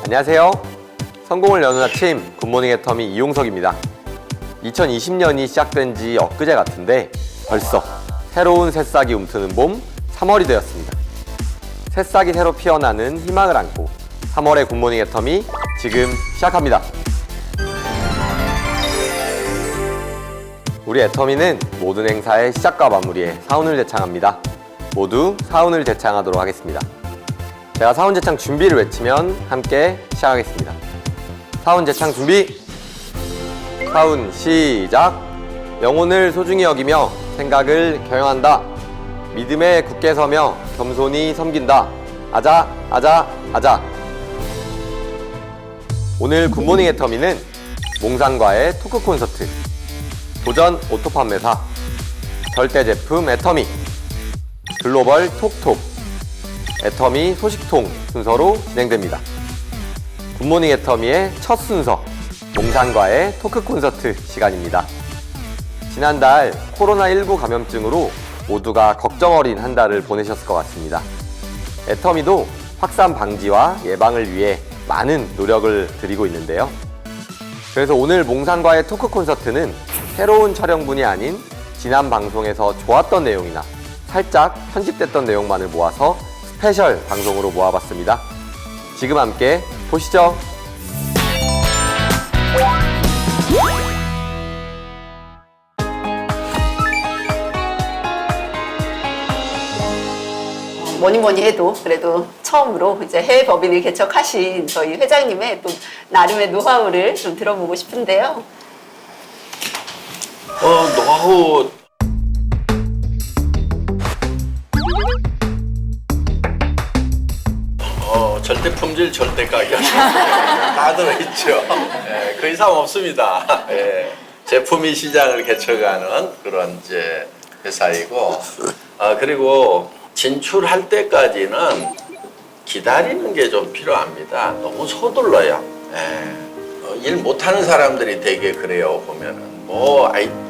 안녕하세요. 성공을 여는 아침 굿모닝 애터미 이용석입니다. 2020년이 시작된 지 엊그제 같은데 벌써 새로운 새싹이 움트는 봄 3월이 되었습니다. 새싹이 새로 피어나는 희망을 안고 3월의 굿모닝 애터미 지금 시작합니다. 우리 애터미는 모든 행사의 시작과 마무리에 사운을 제창합니다. 모두 사운을 제창하도록 하겠습니다. 제가 사운 제창 준비를 외치면 함께 시작하겠습니다. 사운 제창 준비! 사운 시작! 영혼을 소중히 여기며 생각을 경영한다. 믿음에 굳게 서며 겸손히 섬긴다. 아자, 아자, 아자. 오늘 굿모닝 애터미는 몽상과의 토크 콘서트, 도전 오토 판매사, 절대 제품 애터미, 글로벌 톡톡, 애터미 소식통 순서로 진행됩니다. 굿모닝 애터미의 첫 순서, 몽상과의 토크 콘서트 시간입니다. 지난달 코로나19 감염증으로 모두가 걱정 어린 한 달을 보내셨을 것 같습니다. 애터미도 확산 방지와 예방을 위해 많은 노력을 드리고 있는데요. 그래서 오늘 몽상과의 토크 콘서트는 새로운 촬영분이 아닌 지난 방송에서 좋았던 내용이나 살짝 편집됐던 내용만을 모아서 스페셜 방송으로 모아봤습니다. 지금 함께 보시죠. 뭐니 해도 그래도 처음으로 이제 해외 법인을 개척하신 저희 회장님의 또 나름의 노하우를 좀 들어보고 싶은데요. 노하우 절대 품질, 절대 가격 다 들어있죠. 예, 그 이상 없습니다. 예, 제품이 시장을 개척하는 그런 이제 회사이고, 그리고 진출할 때까지는 기다리는 게 좀 필요합니다. 너무 서둘러요. 일 못하는 사람들이 되게 그래요. 보면은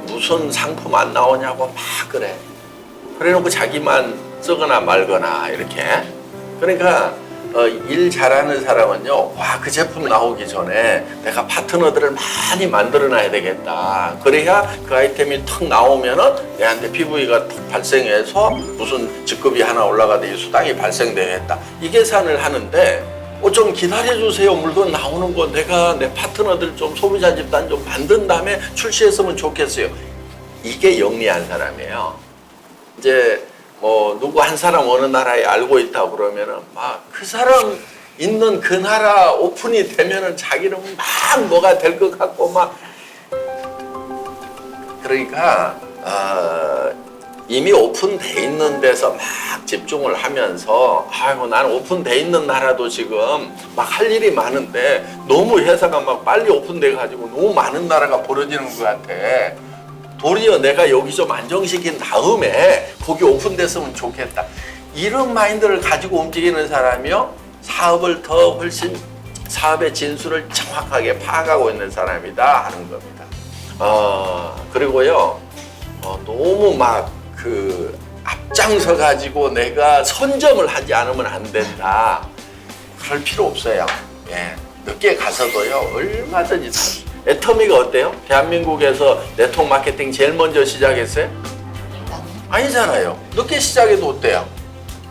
무슨 상품 안 나오냐고 막 그래. 그래놓고 자기만 쓰거나 말거나 이렇게. 그러니까 일 잘하는 사람은요, 그 제품 나오기 전에 내가 파트너들을 많이 만들어놔야 되겠다. 그래야 그 아이템이 턱 나오면은 내한테 PV가 턱 발생해서 무슨 직급이 하나 올라가도 이 수당이 발생되겠다. 이 계산을 하는데 좀 기다려주세요. 물건 나오는 거 내가 내 파트너들 좀 소비자 집단 좀 만든 다음에 출시했으면 좋겠어요. 이게 영리한 사람이에요. 이제 누구 한 사람 어느 나라에 알고 있다 그러면은 그 사람 있는 그 나라 오픈이 되면은 자기는 뭐가 될 것 같고 그러니까 이미 오픈돼 있는 데서 집중을 하면서 나는 오픈돼 있는 나라도 지금 할 일이 많은데 너무 회사가 빨리 오픈돼 가지고 너무 많은 나라가 벌어지는 것 같아. 도리어 내가 여기 좀 안정시킨 다음에 거기 오픈됐으면 좋겠다. 이런 마인드를 가지고 움직이는 사람이요, 사업을 더 훨씬 사업의 진수를 정확하게 파악하고 있는 사람이다 하는 겁니다. 그리고요, 너무 앞장서 가지고 내가 선점을 하지 않으면 안 된다. 그럴 필요 없어요. 예, 늦게 가서도요 얼마든지. 애터미가 어때요? 대한민국에서 네트워크 마케팅 제일 먼저 시작했어요? 아니잖아요. 늦게 시작해도 어때요?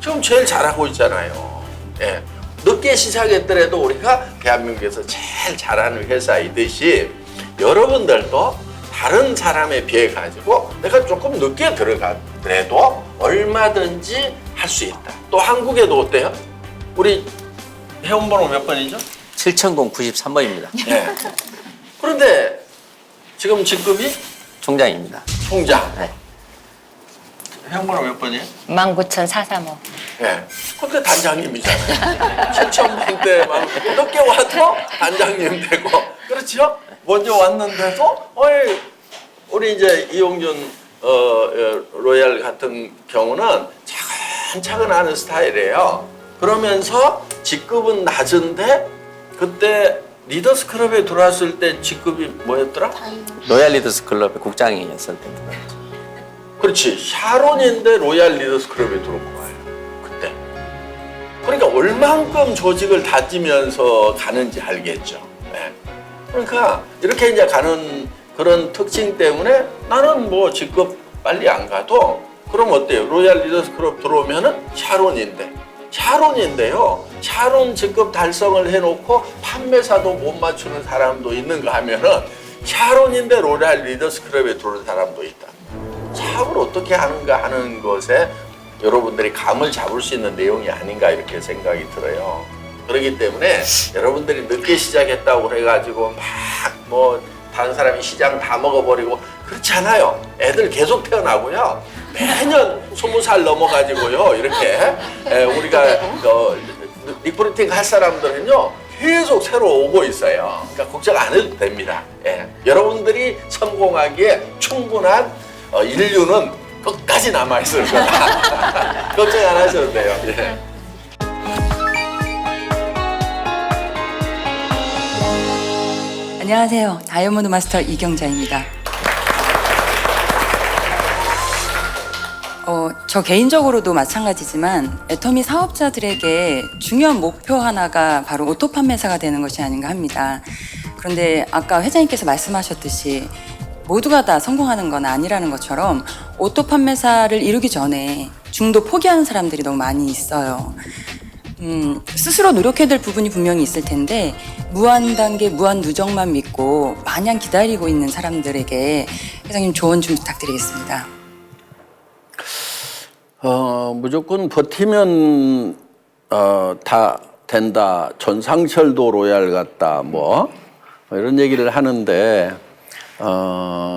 지금 제일 잘하고 있잖아요. 예. 늦게 시작했더라도 우리가 대한민국에서 제일 잘하는 회사이듯이 여러분들도 다른 사람에 비해 가지고 내가 조금 늦게 들어가더라도 얼마든지 할 수 있다. 또 한국에도 어때요? 우리 회원번호 몇 번이죠? 7093번입니다. 예. 그런데 지금 직급이 총장입니다. 총장. 네. 회원번호 몇 번이에요? 19435. 예. 근데 단장님이잖아요. 7,000번 때 늦게 와도 단장님 되고. 그렇죠? 먼저 왔는데도 우리 이제 이용준 로얄 같은 경우는 차근차근 하는 스타일이에요. 그러면서 직급은 낮은데 그때 리더스 클럽에 들어왔을 때 직급이 뭐였더라? 로얄 리더스 클럽의 국장이었을 때 들어왔죠. 그렇지. 샤론인데 로얄 리더스 클럽에 들어온 거예요. 그때. 그러니까 얼만큼 조직을 다지면서 가는지 알겠죠. 예. 그러니까 이렇게 이제 가는 그런 특징 때문에 나는 뭐 직급 빨리 안 가도 그럼 어때요? 로얄 리더스 클럽 들어오면은 샤론인데요. 샤론 직급 달성을 해놓고 판매사도 못 맞추는 사람도 있는가 하면은 샤론인데 로얄 리더스 클럽에 들어온 사람도 있다. 사업을 어떻게 하는가 하는 것에 여러분들이 감을 잡을 수 있는 내용이 아닌가 이렇게 생각이 들어요. 그렇기 때문에 여러분들이 늦게 시작했다고 그래가지고 막 뭐 다른 사람이 시장 다 먹어버리고 그렇지 않아요. 애들 계속 태어나고요. 매년 20살 넘어가지고요. 이렇게 우리가 리크루팅 할 사람들은요. 계속 새로 오고 있어요. 그러니까 걱정 안 해도 됩니다. 예. 여러분들이 성공하기에 충분한 인류는 끝까지 남아있을 거다. 걱정 안 하셔도 돼요. 예. 안녕하세요. 다이아몬드 마스터 이경자입니다. 저 개인적으로도 마찬가지지만 애터미 사업자들에게 중요한 목표 하나가 바로 오토 판매사가 되는 것이 아닌가 합니다. 그런데 아까 회장님께서 말씀하셨듯이 모두가 다 성공하는 건 아니라는 것처럼 오토 판매사를 이루기 전에 중도 포기하는 사람들이 너무 많이 있어요. 스스로 노력해야 될 부분이 분명히 있을 텐데 무한 단계, 무한 누적만 믿고 마냥 기다리고 있는 사람들에게 회장님 조언 좀 부탁드리겠습니다. 무조건 버티면 다 된다. 전상철도 로얄 같다. 뭐 이런 얘기를 하는데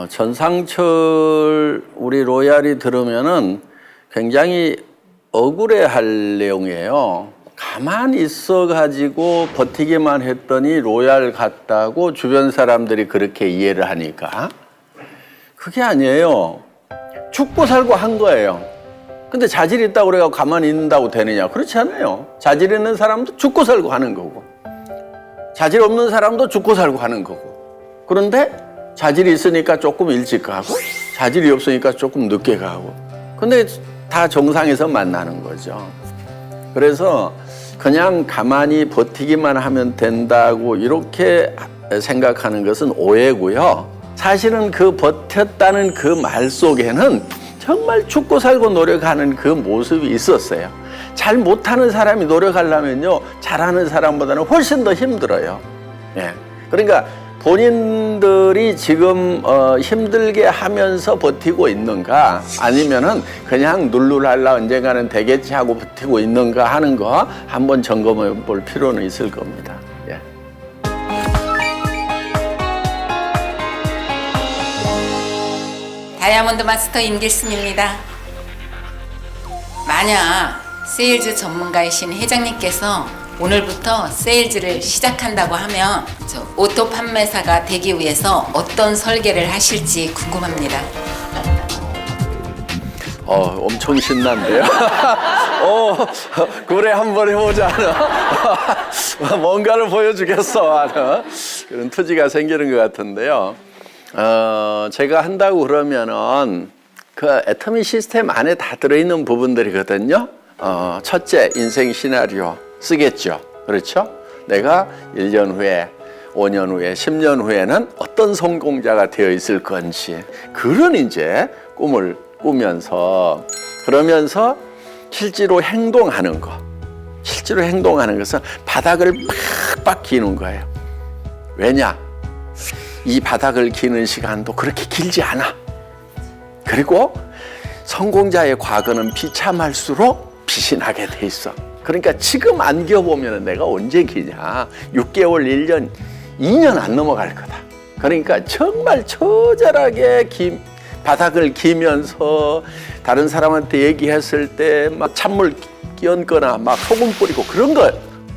전상철 우리 로얄이 들으면은 굉장히 억울해할 내용이에요. 가만히 있어가지고 버티기만 했더니 로얄 같다고 주변 사람들이 그렇게 이해를 하니까 그게 아니에요. 죽고 살고 한 거예요. 근데 자질이 있다고 그래가지고 가만히 있는다고 되느냐? 그렇지 않아요. 자질 있는 사람도 죽고 살고 하는 거고 자질 없는 사람도 죽고 살고 하는 거고 그런데 자질이 있으니까 조금 일찍 가고 자질이 없으니까 조금 늦게 가고 근데 다 정상에서 만나는 거죠. 그래서 그냥 가만히 버티기만 하면 된다고 이렇게 생각하는 것은 오해고요. 사실은 그 버텼다는 그 말 속에는 정말 죽고 살고 노력하는 그 모습이 있었어요. 잘 못하는 사람이 노력하려면요, 잘하는 사람보다는 훨씬 더 힘들어요. 예. 그러니까 본인들이 지금 힘들게 하면서 버티고 있는가 아니면은 그냥 룰루랄라 언젠가는 되겠지 하고 버티고 있는가 하는 거 한번 점검해 볼 필요는 있을 겁니다. 예. 다이아몬드 마스터 임길순입니다. 만약 세일즈 전문가이신 회장님께서 오늘부터 세일즈를 시작한다고 하면 저 오토 판매사가 되기 위해서 어떤 설계를 하실지 궁금합니다. 엄청 신난데요. 그래 한번 해보자. 뭔가를 보여주겠어 하는 그런 투지가 생기는 것 같은데요. 제가 한다고 그러면은 그 애터미 시스템 안에 다 들어있는 부분들이거든요. 첫째, 인생 시나리오 쓰겠죠. 그렇죠? 내가 1년 후에, 5년 후에, 10년 후에는 어떤 성공자가 되어 있을 건지 그런 이제 꿈을 꾸면서 그러면서 실제로 행동하는 거. 실제로 행동하는 것은 바닥을 팍팍 기는 거예요. 왜냐? 이 바닥을 기는 시간도 그렇게 길지 않아. 그리고 성공자의 과거는 비참할수록 빛이 나게 돼 있어. 그러니까 지금 안 겨보면 내가 언제 기냐. 6개월, 1년, 2년 안 넘어갈 거다. 그러니까 정말 처절하게 바닥을 기면서 다른 사람한테 얘기했을 때 막 찬물 끼얹거나 막 소금 뿌리고 그런 거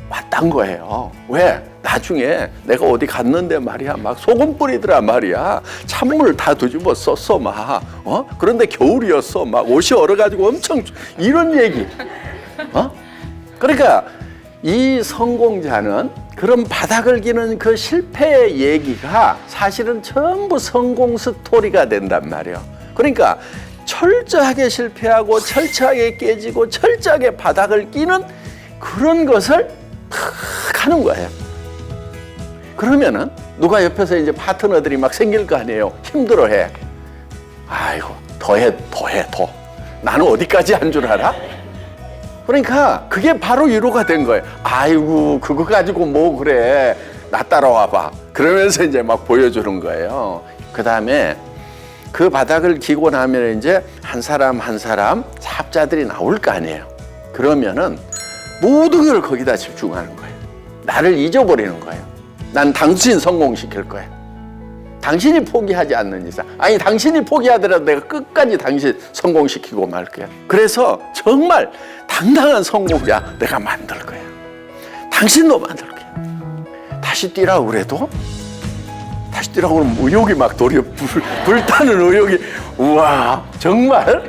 왔단 거예요. 왜? 나중에 내가 어디 갔는데 말이야 막 소금 뿌리더라 말이야. 찬물 다 뒤집어 썼어 막. 그런데 겨울이었어 막 옷이 얼어가지고 엄청 이런 얘기. 그러니까 이 성공자는 그런 바닥을 기는 그 실패의 얘기가 사실은 전부 성공 스토리가 된단 말이에요. 그러니까 철저하게 실패하고 철저하게 깨지고 철저하게 바닥을 끼는 그런 것을 탁 하는 거예요. 그러면은 누가 옆에서 이제 파트너들이 막 생길 거 아니에요. 힘들어해. 아이고 더해. 나는 어디까지 한 줄 알아? 그러니까 그게 바로 위로가 된 거예요. 아이고 그거 가지고 뭐 그래. 나 따라와 봐. 그러면서 이제 막 보여주는 거예요. 그 다음에 그 바닥을 기고 나면 이제 한 사람 한 사람 사업자들이 나올 거 아니에요. 그러면은 모든 걸 거기다 집중하는 거예요. 나를 잊어버리는 거예요. 난 당신 성공시킬 거야. 당신이 포기하지 않는 이상. 아니 당신이 포기하더라도 내가 끝까지 당신 성공시키고 말 거야. 그래서 정말 당당한 성공자 내가 만들 거야. 당신도 만들 거야. 다시 뛰라고 그래도 다시 뛰라고 그러면 의욕이 막 도리어 불타는 의욕이 우와 정말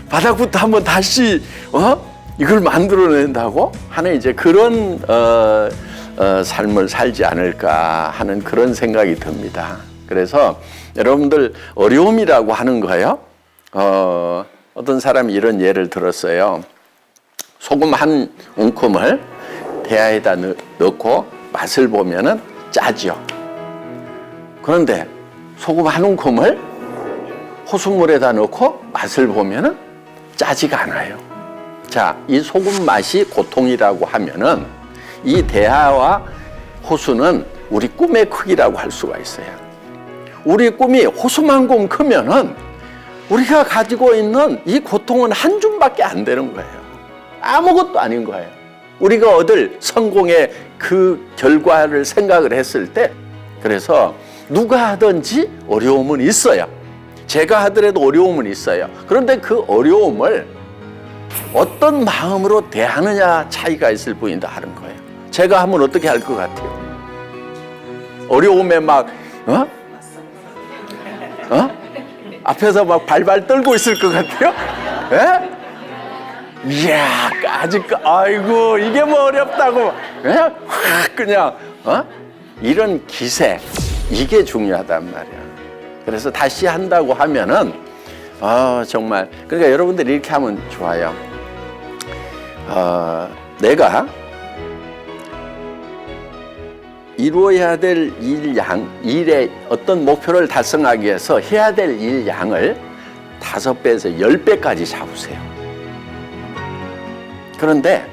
바닥부터 한번 다시 이걸 만들어낸다고 하는 이제 그런 삶을 살지 않을까 하는 그런 생각이 듭니다. 그래서 여러분들 어려움이라고 하는 거예요. 어떤 사람이 이런 예를 들었어요. 소금 한 움큼을 대야에다 넣고 맛을 보면은 짜죠. 그런데 소금 한 움큼을 호수물에다 넣고 맛을 보면은 짜지가 않아요. 자, 이 소금 맛이 고통이라고 하면은 이 대야와 호수는 우리 꿈의 크기라고 할 수가 있어요. 우리 꿈이 호수만큼 크면은 우리가 가지고 있는 이 고통은 한 줌밖에 안 되는 거예요. 아무것도 아닌 거예요. 우리가 얻을 성공의 그 결과를 생각을 했을 때, 그래서 누가 하든지 어려움은 있어요. 제가 하더라도 어려움은 있어요. 그런데 그 어려움을 어떤 마음으로 대하느냐 차이가 있을 뿐이다 하는 거예요. 제가 하면 어떻게 할 것 같아요? 어려움에 막 앞에서 막 발발 떨고 있을 것 같아요? 예? 이야, 아직 아이고 이게 뭐 어렵다고? 예? 확 그냥 이런 기세 이게 중요하단 말이야. 그래서 다시 한다고 하면은 정말 그러니까 여러분들이 이렇게 하면 좋아요. 내가 이루어야 될 일의 어떤 목표를 달성하기 위해서 해야 될 일 양을 5배에서 10배까지 잡으세요. 그런데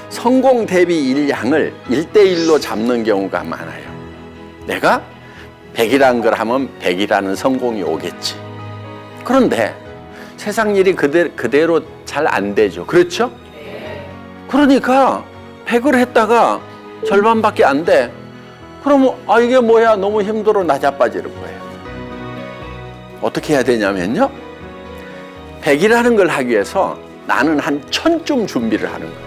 성공 대비 일 양을 1대1로 잡는 경우가 많아요. 내가 100이라는 걸 하면 100이라는 성공이 오겠지. 그런데 세상 일이 그대로 잘 안 되죠. 그렇죠? 그러니까 100을 했다가 절반밖에 안 돼. 그러면 이게 뭐야 너무 힘들어 나 자빠지는 거예요. 어떻게 해야 되냐면요. 100이라는 걸 하기 위해서 나는 한 1000쯤 준비를 하는 거예요.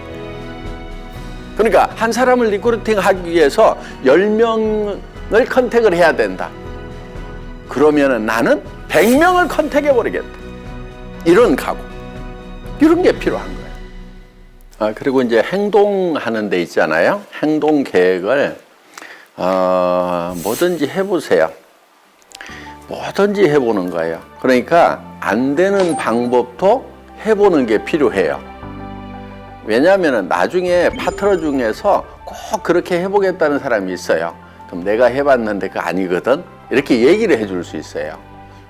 그러니까 한 사람을 리크루팅 하기 위해서 10명을 컨택을 해야 된다. 그러면은 나는 100명을 컨택해 버리겠다. 이런 각오. 이런 게 필요한 거예요. 그리고 이제 행동하는 데 있잖아요. 행동 계획을 뭐든지 해보세요. 뭐든지 해보는 거예요. 그러니까 안 되는 방법도 해보는 게 필요해요. 왜냐하면 나중에 파트너 중에서 꼭 그렇게 해보겠다는 사람이 있어요. 그럼 내가 해봤는데 그거 아니거든? 이렇게 얘기를 해줄 수 있어요.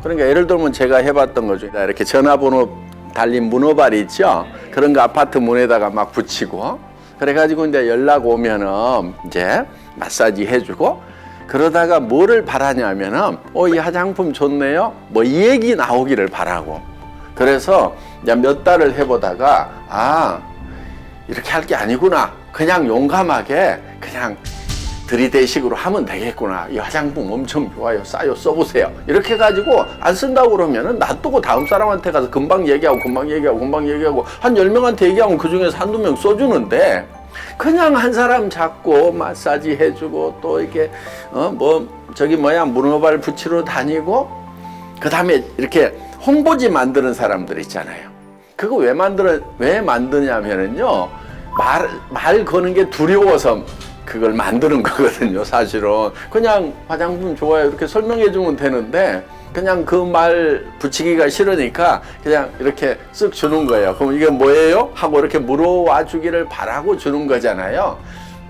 그러니까 예를 들면 제가 해봤던 거 중에 이렇게 전화번호 달린 문어발 있죠? 그런 거 아파트 문에다가 막 붙이고 그래가지고 이제 연락 오면은 이제 마사지 해주고 그러다가 뭐를 바라냐면은 이 화장품 좋네요. 뭐 이 얘기 나오기를 바라고. 그래서 이제 몇 달을 해보다가 이렇게 할 게 아니구나. 그냥 용감하게 그냥 들이대식으로 하면 되겠구나. 이 화장품 엄청 좋아요. 싸요. 써보세요. 이렇게 해가지고 안 쓴다고 그러면은 놔두고 다음 사람한테 가서 금방 얘기하고 한 10명한테 얘기하면 그중에서 한두 명 써주는데 그냥 한 사람 잡고 마사지 해주고 또 이렇게 문어발 붙이러 다니고 그 다음에 이렇게 홍보지 만드는 사람들 있잖아요. 그거 왜 만드냐면은요 말 거는 게 두려워서 그걸 만드는 거거든요, 사실은. 그냥 화장품 좋아요 이렇게 설명해 주면 되는데 그냥 그 말 붙이기가 싫으니까 그냥 이렇게 쓱 주는 거예요. 그럼 이게 뭐예요? 하고 이렇게 물어와 주기를 바라고 주는 거잖아요.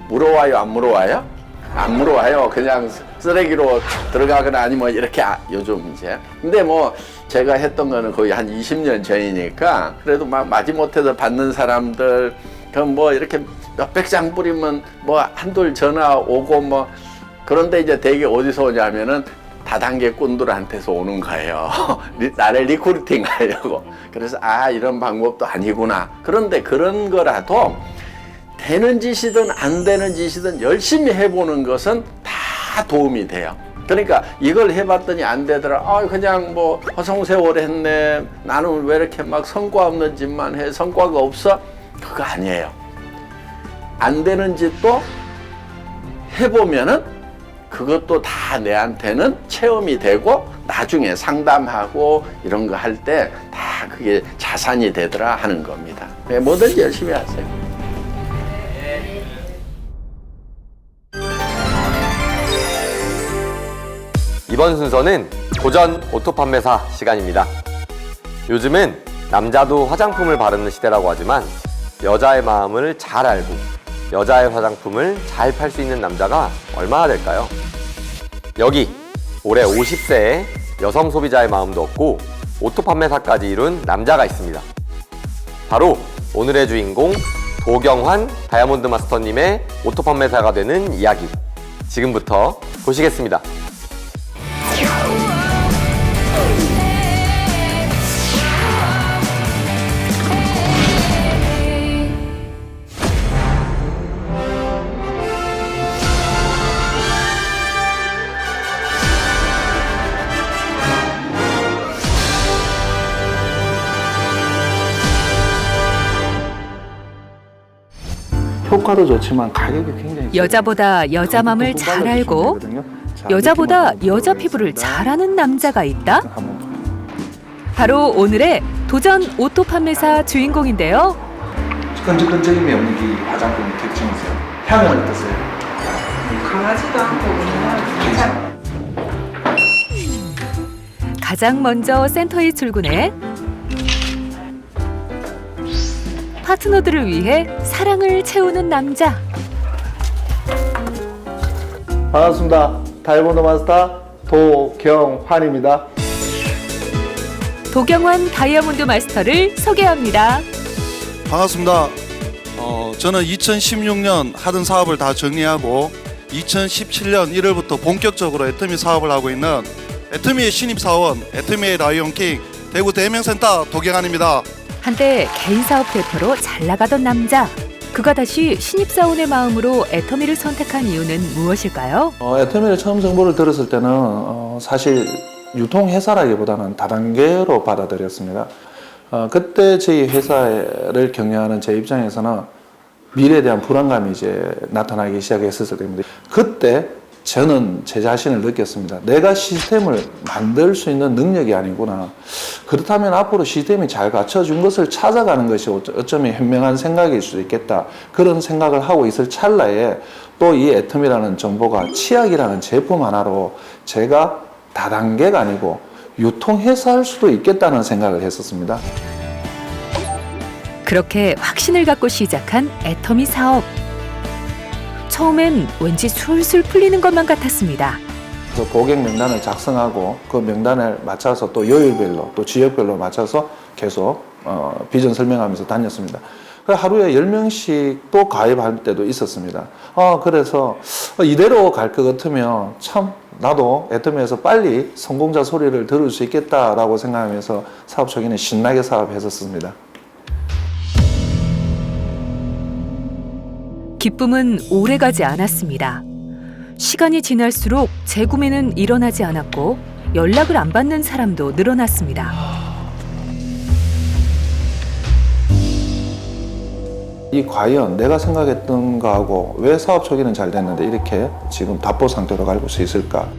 물어와요, 안 물어와요? 안 물어와요. 그냥 쓰레기로 들어가거나 아니면 이렇게 요즘 이제. 근데 뭐 제가 했던 거는 거의 한 20년 전이니까 그래도 막 마지못해서 받는 사람들 그럼 뭐 이렇게 몇백 장 뿌리면 뭐 한둘 전화 오고 뭐 그런데 이제 되게 어디서 오냐면은 다단계 꾼들한테서 오는 거예요. 나를 리크루팅 하려고. 그래서 이런 방법도 아니구나. 그런데 그런 거라도 되는 짓이든 안 되는 짓이든 열심히 해보는 것은 다 도움이 돼요. 그러니까 이걸 해봤더니 안 되더라. 그냥 뭐 허송세월 했네. 나는 왜 이렇게 막 성과 없는 짓만 해. 성과가 없어? 그거 아니에요. 안 되는 짓도 해보면은 그것도 다 내한테는 체험이 되고 나중에 상담하고 이런 거 할 때 다 그게 자산이 되더라 하는 겁니다. 뭐든지 열심히 하세요. 이번 순서는 도전 오토 판매사 시간입니다. 요즘은 남자도 화장품을 바르는 시대라고 하지만 여자의 마음을 잘 알고 여자의 화장품을 잘 팔 수 있는 남자가 얼마나 될까요? 여기 올해 50세의 여성 소비자의 마음도 얻고 오토 판매사까지 이룬 남자가 있습니다. 바로 오늘의 주인공 도경환 다이아몬드 마스터님의 오토 판매사가 되는 이야기 지금부터 보시겠습니다. 효과도 좋지만 가격이 굉장히 여자보다 여자 맘을 잘 알고 여자보다 여자 피부를 잘 아는 남자가 있다? 바로 오늘의 도전 오토 판매사 주인공인데요. 끈적끈적임이 없는 게 화장품의 특징이세요. 향은 어떠세요? 강하지도 않고 그냥 가장 먼저 센터에 출근해 파트너들을 위해 사랑을 채우는 남자. 반갑습니다. 다이아몬드 마스터 도경환입니다. 도경환 다이아몬드 마스터를 소개합니다. 반갑습니다. 저는 2016년 하던 사업을 다 정리하고 2017년 1월부터 본격적으로 애터미 사업을 하고 있는 애터미의 신입사원 애터미의 라이온킹 대구 대명센터 도경환입니다. 한때 개인 사업 대표로 잘 나가던 남자. 그가 다시 신입사원의 마음으로 애터미를 선택한 이유는 무엇일까요? 애터미를 처음 정보를 들었을 때는 사실 유통회사라기보다는 다단계로 받아들였습니다. 그때 저희 회사를 경영하는 제 입장에서는 미래에 대한 불안감이 이제 나타나기 시작했을 때입니다. 그때 저는 제 자신을 느꼈습니다. 내가 시스템을 만들 수 있는 능력이 아니구나. 그렇다면 앞으로 시스템이 잘 갖춰준 것을 찾아가는 것이 어쩌면 현명한 생각일 수도 있겠다. 그런 생각을 하고 있을 찰나에 또 이 애텀이라는 정보가 치약이라는 제품 하나로 제가 다단계가 아니고 유통회사할 수도 있겠다는 생각을 했었습니다. 그렇게 확신을 갖고 시작한 애터미 사업. 처음엔 왠지 술술 풀리는 것만 같았습니다. 고객 명단을 작성하고 그 명단을 맞춰서 또 요일별로 또 지역별로 맞춰서 계속 비전 설명하면서 다녔습니다. 하루에 10명씩 또 가입할 때도 있었습니다. 그래서 이대로 갈 것 같으면 참 나도 애터미에서 빨리 성공자 소리를 들을 수 있겠다라고 생각하면서 사업 초기는 신나게 사업했었습니다. 기쁨은 오래가지 않았습니다. 시간이 지날수록 재구매는 일어나지 않았고 연락을 안 받는 사람도 늘어났습니다. 이 과연 내가 생각했던 거하고 왜 사업 초기는 잘 됐는데 이렇게 지금 답보 상태로 갈 수 있을까?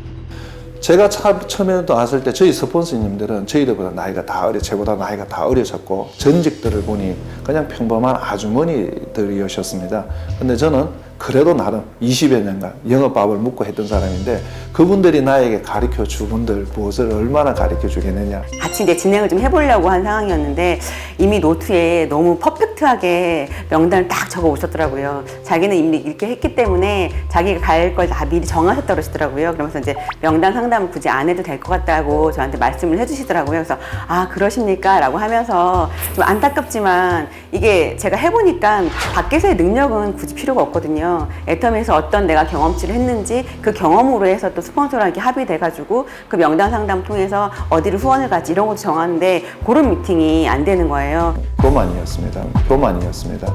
제가 처음에 나왔을 때 저희 스폰서님들은 저희들보다 나이가 다 저보다 나이가 다 어리셨고 전직들을 보니 그냥 평범한 아주머니들이셨습니다. 근데 저는 그래도 나름 20여 년간 영업밥을 먹고 했던 사람인데 그분들이 나에게 가르쳐 주분들 무엇을 얼마나 가르쳐 주겠느냐. 같이 이제 진행을 좀 해보려고 한 상황이었는데 이미 노트에 너무 퍼펙트하게 명단을 딱 적어 오셨더라고요. 자기는 이미 이렇게 했기 때문에 자기가 갈 걸 다 미리 정하셨다고 그러시더라고요. 그러면서 이제 명단 상담을 굳이 안 해도 될 것 같다고 저한테 말씀을 해주시더라고요. 그래서 아 그러십니까? 라고 하면서 좀 안타깝지만 이게 제가 해보니까 밖에서의 능력은 굳이 필요가 없거든요. 애터미에서 어떤 내가 경험치를 했는지 그 경험으로 해서 또 스폰서랑 이렇게 합의돼가지고 그 명단 상담 통해서 어디를 후원을 갈지 이런 것도 정하는데 그런 미팅이 안 되는 거예요. 교만이었습니다. 교만이었습니다.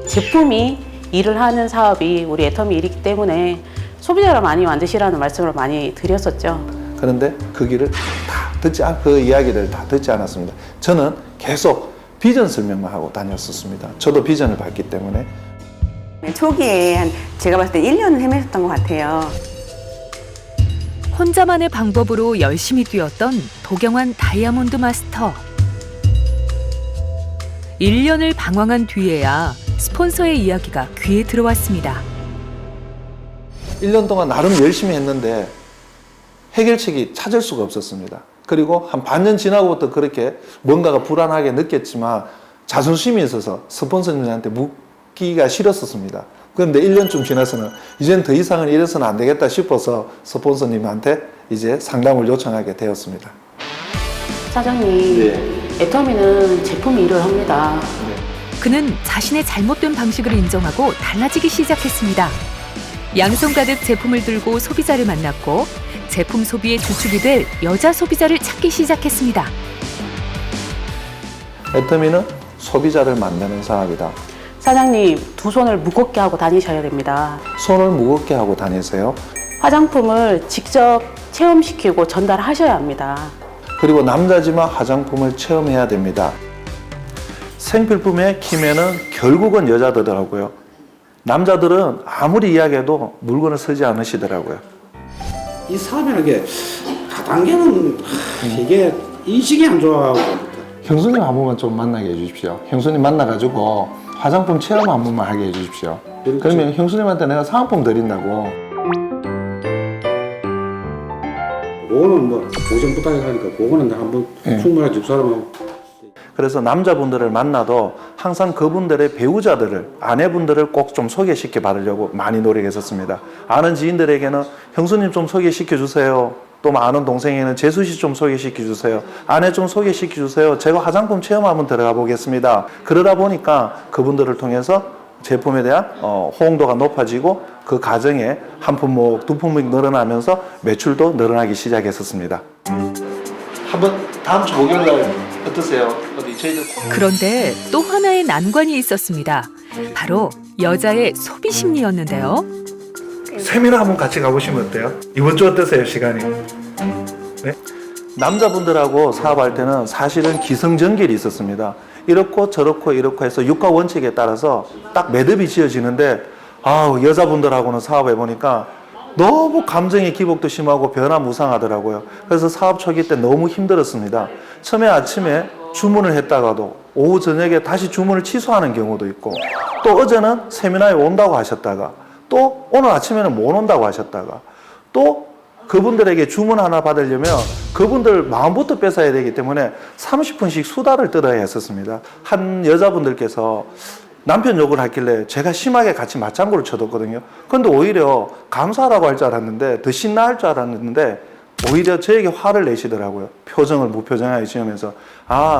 제품이 일을 하는 사업이 우리 애터미 일이기 때문에 소비자를 많이 만드시라는 말씀을 많이 드렸었죠. 그런데 그 길을 다 듣지 않, 그 이야기를 다 듣지 않았습니다. 저는 계속 비전 설명만 하고 다녔었습니다. 저도 비전을 봤기 때문에. 초기에 제가 봤을 때 1년은 헤매셨던 것 같아요. 혼자만의 방법으로 열심히 뛰었던 도경환 다이아몬드 마스터. 1년을 방황한 뒤에야 스폰서의 이야기가 귀에 들어왔습니다. 1년 동안 나름 열심히 했는데 해결책이 찾을 수가 없었습니다. 그리고 한 반년 지나고부터 그렇게 뭔가가 불안하게 느꼈지만 자존심이 있어서 스폰서님한테 묻기가 싫었었습니다. 그런데 1년쯤 지나서는 이제는 더 이상은 이래서는 안 되겠다 싶어서 스폰서님한테 이제 상담을 요청하게 되었습니다. 사장님, 애터미는 제품 일을 합니다. 그는 자신의 잘못된 방식을 인정하고 달라지기 시작했습니다. 양손 가득 제품을 들고 소비자를 만났고 제품 소비의 주축이 될 여자 소비자를 찾기 시작했습니다. 애터미는 소비자를 만드는 사업이다. 사장님, 두 손을 무겁게 하고 다니셔야 됩니다. 손을 무겁게 하고 다니세요. 화장품을 직접 체험시키고 전달하셔야 합니다. 그리고 남자지만 화장품을 체험해야 됩니다. 생필품의 키면은 결국은 여자더라고요. 남자들은 아무리 이야기해도 물건을 쓰지 않으시더라고요. 이 사업이라는 게 다단계는 이게 인식이 안 좋아하고. 형수님 한 번만 좀 만나게 해주십시오. 형수님 만나가지고 화장품 체험 한 번만 하게 해주십시오. 그러면 형수님한테 내가 사은품 드린다고. 그거는 뭐 오전 부탁을 하니까 그거는 내가 한번 충분히 집사람하고. 그래서 남자분들을 만나도 항상 그분들의 배우자들을, 아내분들을 꼭 좀 소개시켜 받으려고 많이 노력했었습니다. 아는 지인들에게는 형수님 좀 소개시켜 주세요. 또 아는 동생에는 재수 씨 좀 소개시켜 주세요. 아내 좀 소개시켜 주세요. 제가 화장품 체험 한번 들어가 보겠습니다. 그러다 보니까 그분들을 통해서 제품에 대한 호응도가 높아지고 그 가정에 한 품목, 두 품목 늘어나면서 매출도 늘어나기 시작했었습니다. 한번 다음 주 목요일 날 어떠세요? 어디 저희들 그런데 또 하나의 난관이 있었습니다. 바로 여자의 소비 심리였는데요. 세미나 한번 같이 가보시면 어때요? 이번 주 어떠세요, 시간이? 네? 남자분들하고 사업할 때는 사실은 기승전결이 있었습니다. 이렇고 저렇고 이렇고 해서 육가 원칙에 따라서 딱 매듭이 지어지는데 여자분들하고는 사업해 보니까 너무 감정의 기복도 심하고 변화무쌍하더라고요. 그래서 사업 초기 때 너무 힘들었습니다. 처음에 아침에 주문을 했다가도 오후 저녁에 다시 주문을 취소하는 경우도 있고, 또 어제는 세미나에 온다고 하셨다가 또 오늘 아침에는 못 온다고 하셨다가, 또 그분들에게 주문 하나 받으려면 그분들 마음부터 뺏어야 되기 때문에 30분씩 수다를 떨어야 했었습니다. 한 여자분들께서 남편 욕을 하길래 제가 심하게 같이 맞장구를 쳐뒀거든요. 그런데 오히려 감사하라고 할 줄 알았는데, 더 신나할 줄 알았는데 오히려 저에게 화를 내시더라고요. 표정을 무표정하게 지으면서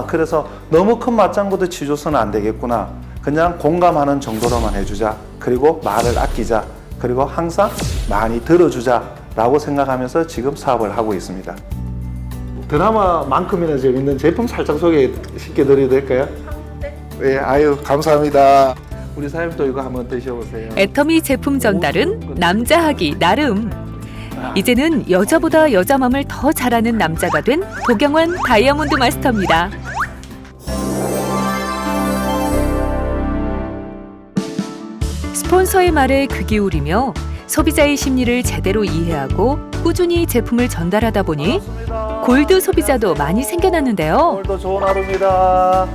그래서 너무 큰 맞장구도 치줘서는 안 되겠구나. 그냥 공감하는 정도로만 해주자. 그리고 말을 아끼자. 그리고 항상 많이 들어주자 라고 생각하면서 지금 사업을 하고 있습니다. 드라마만큼이나 재밌는 제품 살짝 소개시켜드려도 될까요? 네, 아유 감사합니다. 우리 사장님도 이거 한번 드셔보세요. 애터미 제품 전달은 남자 하기 나름. 이제는 여자보다 여자 맘을 더 잘하는 남자가 된 도경환 다이아몬드 마스터입니다. 스폰서의 말에 귀 기울이며 소비자의 심리를 제대로 이해하고 꾸준히 제품을 전달하다 보니 골드 소비자도 많이 생겨났는데요. 오늘도 좋은 하루입니다.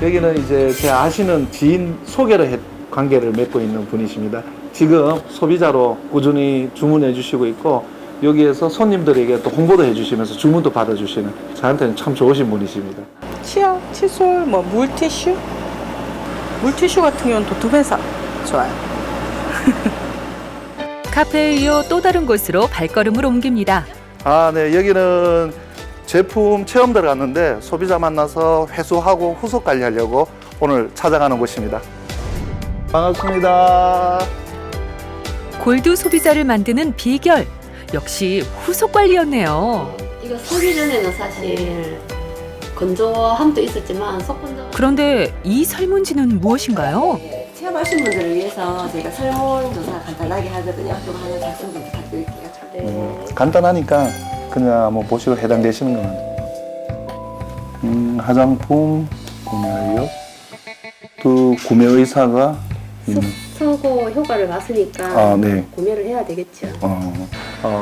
여기는 이제 제 아시는 지인 소개로 관계를 맺고 있는 분이십니다. 지금 소비자로 꾸준히 주문해 주시고 있고 여기에서 손님들에게 또 홍보도 해주시면서 주문도 받아주시는 저한테는 참 좋으신 분이십니다. 치약, 칫솔, 뭐 물티슈? 물티슈 같은 경우는 도톰회사 좋아요. 카페에 이어 또 다른 곳으로 발걸음을 옮깁니다. 아, 네. 여기는 제품 체험들 갔는데 소비자 만나서 회수하고 후속 관리하려고 오늘 찾아가는 곳입니다. 반갑습니다. 골드 소비자를 만드는 비결 역시 후속 관리였네요. 이거 쓰기 전에는 사실 건조함도 있었지만 속건조. 그런데 이 설문지는 무엇인가요? 체험하신 분들을 위해서 저희가 설문조사 간단하게 하거든요. 좀 하나 작성 좀 부탁드릴게요. 간단하니까 그냥 한번 보시고 해당되시는 거는 화장품 구매하여 또 구매 의사가 서고 효과를 봤으니까 아, 네. 구매를 해야 되겠죠.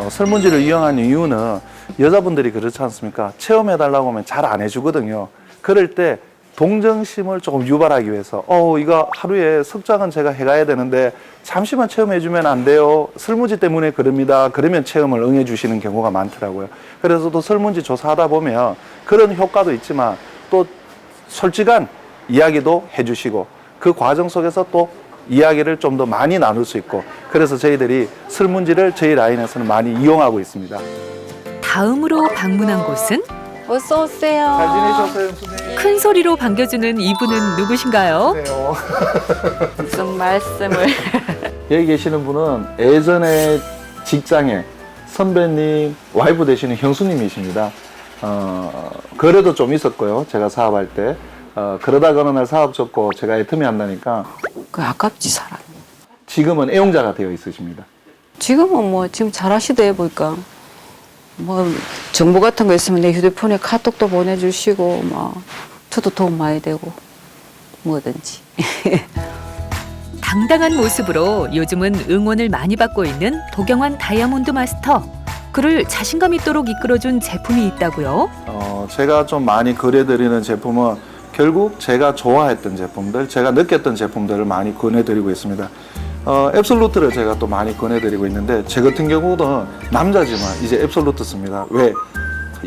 설문지를 이용한 이유는 여자분들이 그렇지 않습니까? 체험해달라고 하면 잘 안 해주거든요. 그럴 때 동정심을 조금 유발하기 위해서 이거 하루에 석장은 제가 해가야 되는데 잠시만 체험해주면 안 돼요. 설문지 때문에 그럽니다. 그러면 체험을 응해주시는 경우가 많더라고요. 그래서 또 설문지 조사하다 보면 그런 효과도 있지만 또 솔직한 이야기도 해주시고 그 과정 속에서 또 이야기를 좀 더 많이 나눌 수 있고 그래서 저희들이 설문지를 저희 라인에서는 많이 이용하고 있습니다. 다음으로 방문한 곳은 어서 오세요. 잘 지내셨어요, 선생님? 큰 소리로 반겨주는 이분은 누구신가요? 무슨 말씀을. 여기 계시는 분은 예전에 직장에 선배님, 와이프 되시는 형수님이십니다. 거래도 좀 있었고요. 제가 사업할 때. 그러다가 어느 날 사업 접고 제가 애터미 한다니까. 그 아깝지, 사람. 지금은 애용자가 되어 있으십니다. 지금은 뭐, 지금 잘하시대, 보니까. 뭐, 정보 같은 거 있으면 내 휴대폰에 카톡도 보내주시고, 뭐, 저도 도움 많이 되고, 뭐든지. 당당한 모습으로 요즘은 응원을 많이 받고 있는 도경환 다이아몬드 마스터. 그를 자신감 있도록 이끌어준 제품이 있다고요? 제가 좀 많이 거래드리는 제품은 결국 제가 좋아했던 제품들, 제가 느꼈던 제품들을 많이 권해드리고 있습니다. 앱솔루트를 제가 또 많이 권해드리고 있는데 제 같은 경우는 남자지만 이제 앱솔루트 씁니다. 왜?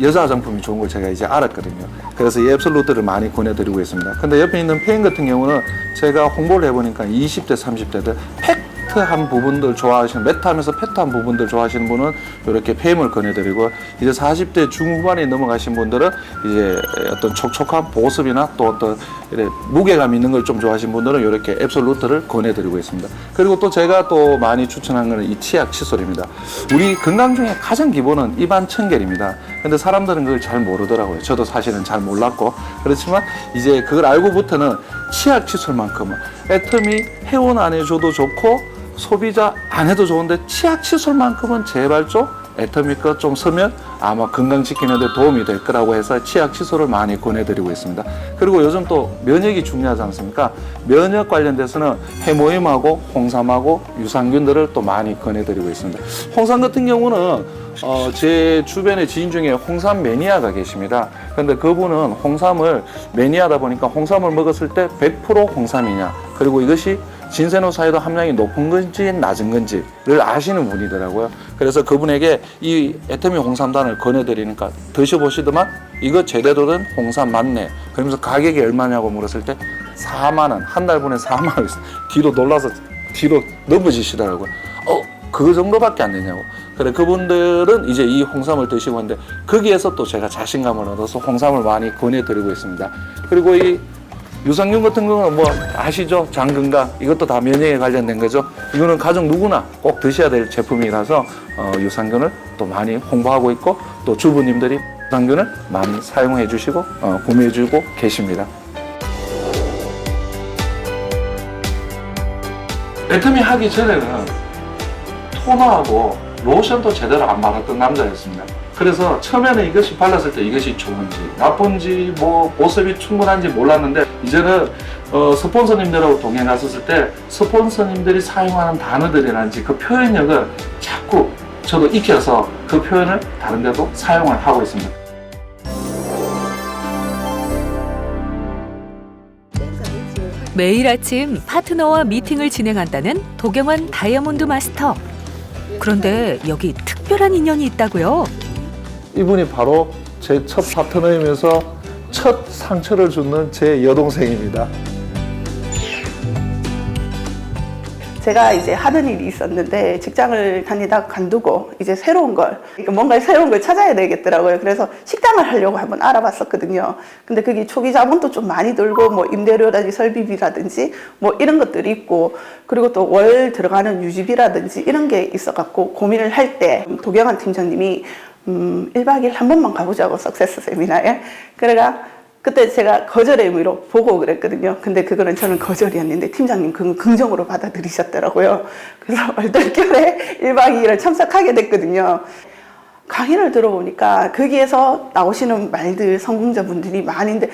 여자 화장품이 좋은 걸 제가 이제 알았거든요. 그래서 이 앱솔루트를 많이 권해드리고 있습니다. 근데 옆에 있는 페인 같은 경우는 제가 홍보를 해보니까 20대, 30대들 팩트한 부분들 좋아하시는, 매트하면서 팩트한 부분들 좋아하시는 분은 이렇게 페임을 권해드리고 이제 40대 중후반에 넘어가신 분들은 이제 어떤 촉촉한 보습이나 또 어떤 이렇게 무게감 있는 걸 좀 좋아하시는 분들은 이렇게 앱솔루트를 권해드리고 있습니다. 그리고 또 제가 또 많이 추천한 거는 이 치약 칫솔입니다. 우리 건강 중에 가장 기본은 입안 청결입니다. 근데 사람들은 그걸 잘 모르더라고요. 저도 사실은 잘 몰랐고 그렇지만 이제 그걸 알고부터는 치약 칫솔만큼은 애터미 회원 안 해줘도 좋고 소비자 안 해도 좋은데 치약 칫솔만큼은 제발 좀 애터미 거 좀 쓰면 아마 건강 지키는 데 도움이 될 거라고 해서 치약 칫솔을 많이 권해드리고 있습니다. 그리고 요즘 또 면역이 중요하지 않습니까? 면역 관련돼서는 해모임하고 홍삼하고 유산균들을 또 많이 권해드리고 있습니다. 홍삼 같은 경우는 제 주변의 지인 중에 홍삼 매니아가 계십니다. 그런데 그분은 홍삼을 매니아다 보니까 홍삼을 먹었을 때 100% 홍삼이냐 그리고 이것이 진세노사이드 함량이 높은 건지 낮은 건지를 아시는 분이더라고요. 그래서 그분에게 이 애터미 홍삼단을 권해드리니까 드셔보시더만 이거 제대로 된 홍삼 맞네. 그러면서 가격이 얼마냐고 물었을 때 4만 원, 한 달분에 4만 원. 뒤로 놀라서 뒤로 넘어지시더라고요. 그거 정도밖에 안 되냐고. 그래 그분들은 이제 이 홍삼을 드시고 있는데 거기에서 또 제가 자신감을 얻어서 홍삼을 많이 권해드리고 있습니다. 그리고 이 유산균 같은 경우는 뭐 아시죠? 장 건강 이것도 다 면역에 관련된 거죠. 이거는 가족 누구나 꼭 드셔야 될 제품이라서 유산균을 또 많이 홍보하고 있고 또 주부님들이 유산균을 많이 사용해 주시고 구매해 주고 계십니다. 애터미 하기 전에는 토너하고 로션도 제대로 안 바랐던 남자였습니다. 그래서 처음에는 이것이 발랐을 때 이것이 좋은지 나쁜지 뭐 모습이 충분한지 몰랐는데 이제는 스폰서님들하고 동행 갔었을 때 스폰서님들이 사용하는 단어들이라든지 그 표현력을 자꾸 저도 익혀서 그 표현을 다른 데도 사용을 하고 있습니다. 매일 아침 파트너와 미팅을 진행한다는 도경환 다이아몬드 마스터. 그런데 여기 특별한 인연이 있다고요? 이분이 바로 제 첫 파트너이면서 첫 상처를 주는 제 여동생입니다. 제가 이제 하던 일이 있었는데 직장을 다니다 관두고 이제 새로운 걸, 그러니까 뭔가 새로운 걸 찾아야 되겠더라고요. 그래서 식당을 하려고 한번 알아봤었거든요. 근데 그게 초기 자본도 좀 많이 들고 뭐 임대료라든지 설비비라든지 뭐 이런 것들이 있고, 그리고 또 월 들어가는 유지비라든지 이런 게 있어갖고 고민을 할 때 도경환 팀장님이 1박 2일 한 번만 가보자고 석세스 세미나에. 그래가 그때 제가 거절의 의미로 보고 그랬거든요. 근데 그거는 저는 거절이었는데 팀장님 그건 긍정으로 받아들이셨더라고요. 그래서 얼떨결에 1박 2일을 참석하게 됐거든요. 강의를 들어보니까 거기에서 나오시는 말들, 성공자분들이 많은데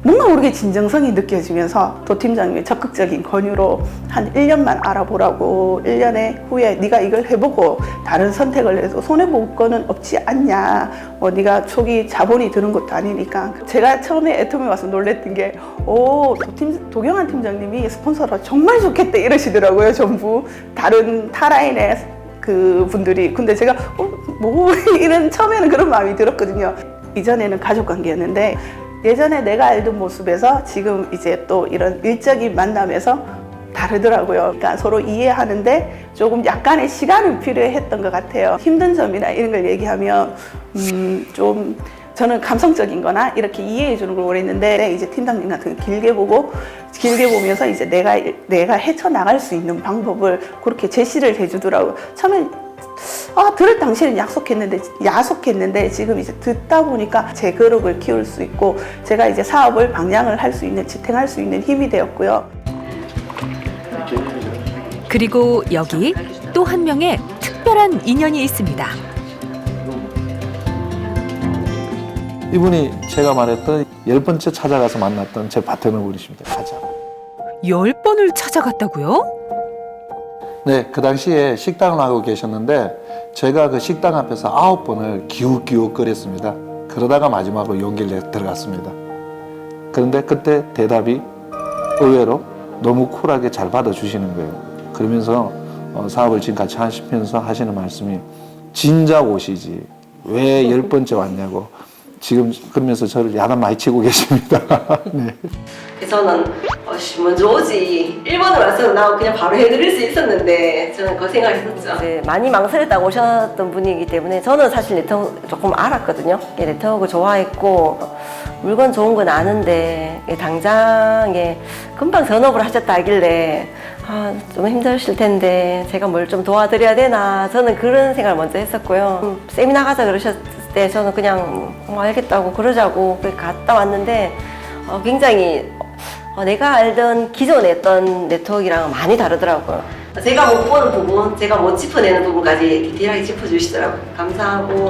뭔가 모르게 진정성이 느껴지면서 도 팀장님의 적극적인 권유로 한 1년만 알아보라고, 1년에 후에 네가 이걸 해보고 다른 선택을 해도 손해볼 거는 없지 않냐, 네가 초기 자본이 드는 것도 아니니까. 제가 처음에 애터미 와서 놀랬던 게 도경환 팀장님이 스폰서라 정말 좋겠다 이러시더라고요. 전부 다른 타라인의 그 분들이. 근데 제가 이런 처음에는 그런 마음이 들었거든요. 이전에는 가족관계였는데 예전에 내가 알던 모습에서 지금 이제 또 이런 일적인 만남에서 다르더라고요. 그러니까 서로 이해하는데 조금 약간의 시간이 필요했던 것 같아요. 힘든 점이나 이런 걸 얘기하면 좀 저는 감성적인 거나 이렇게 이해해 주는 걸 원했는데, 이제 팀장님 같은 거 길게 보면서 이제 내가 헤쳐나갈 수 있는 방법을 그렇게 제시를 해주더라고요. 처음에 들을 당시에는 야속했는데 지금 이제 듣다 보니까 제 그룹을 키울 수 있고 제가 이제 사업을 방향을 할 수 있는, 지탱할 수 있는 힘이 되었고요. 그리고 여기 또 한 명의 특별한 인연이 있습니다. 이분이 제가 말했던 10번째 찾아가서 만났던 제 파트너분이십니다. 가장. 10번을 찾아갔다고요? 네, 그 당시에 식당을 하고 계셨는데 제가 그 식당 앞에서 9번을 기웃기웃 거렸습니다. 그러다가 마지막으로 용기를 내 들어갔습니다. 그런데 그때 대답이 의외로 너무 쿨하게 잘 받아주시는 거예요. 그러면서 사업을 지금 같이 하시면서 하시는 말씀이 진작 오시지 왜 10번째 왔냐고 지금 그러면서 저를 야단 많이 치고 계십니다. 네. 저는 먼저 오지 1번으로 왔으면 나 그냥 바로 해드릴 수 있었는데 저는 그 생각을 했었죠. 네, 많이 망설였다고 오셨던 분이기 때문에 저는 사실 네트워크 조금 알았거든요. 네트워크 좋아했고 물건 좋은 건 아는데 당장에 금방 전업을 하셨다 하길래 좀 힘드실 텐데 제가 뭘 좀 도와드려야 되나, 저는 그런 생각을 먼저 했었고요. 세미나 가자 그러셨을 때 저는 그냥 알겠다고 그러자고 갔다 왔는데 굉장히 내가 알던 기존에 했던 네트워크랑 많이 다르더라고요. 제가 못 보는 부분, 제가 못 짚어내는 부분까지 디테일하게 짚어주시더라고요. 감사하고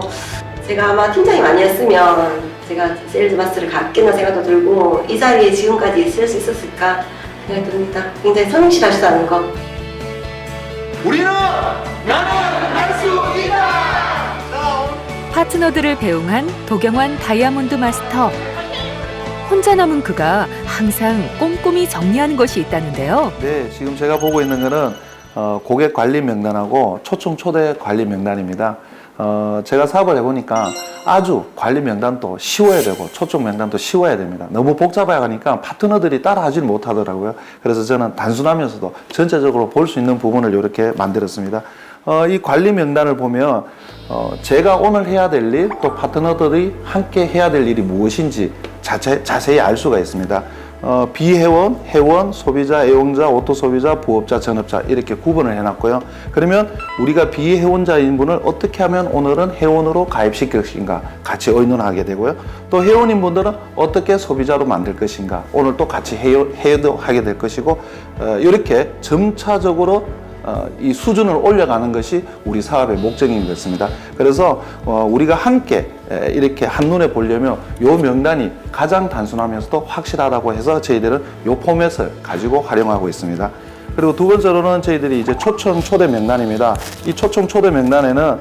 제가 아마 팀장님 아니었으면 제가 세일즈 마스터를 갔겠나 생각도 들고 이 자리에 지금까지 있을 수 있었을까 생각이 듭니다. 굉장히 성실하시다는 거. 우리는 나는 할 수 있다! 파트너들을 배웅한 도경환 다이아몬드 마스터. 혼자 남은 그가 항상 꼼꼼히 정리하는 것이 있다는데요. 네, 지금 제가 보고 있는 거는 고객 관리 명단하고 초청 초대 관리 명단입니다. 제가 사업을 해보니까 아주 관리 명단도 쉬워야 되고 초청 명단도 쉬워야 됩니다. 너무 복잡하니까 파트너들이 따라하지를 못하더라고요. 그래서 저는 단순하면서도 전체적으로 볼 수 있는 부분을 이렇게 만들었습니다. 이 관리 명단을 보면 제가 오늘 해야 될 일, 또 파트너들이 함께 해야 될 일이 무엇인지 자세히 알 수가 있습니다. 비회원, 회원, 소비자, 애용자, 오토소비자, 부업자, 전업자 이렇게 구분을 해놨고요. 그러면 우리가 비회원자인 분을 어떻게 하면 오늘은 회원으로 가입시킬 것인가 같이 의논하게 되고요. 또 회원인 분들은 어떻게 소비자로 만들 것인가 오늘 또 같이 회의하게 될 것이고, 이렇게 점차적으로 이 수준을 올려가는 것이 우리 사업의 목적인 것 같습니다. 그래서 우리가 함께 이렇게 한눈에 보려면 이 명단이 가장 단순하면서도 확실하다고 해서 저희들은 이 포맷을 가지고 활용하고 있습니다. 그리고 두 번째로는 저희들이 이제 초청 초대 명단입니다. 이 초청 초대 명단에는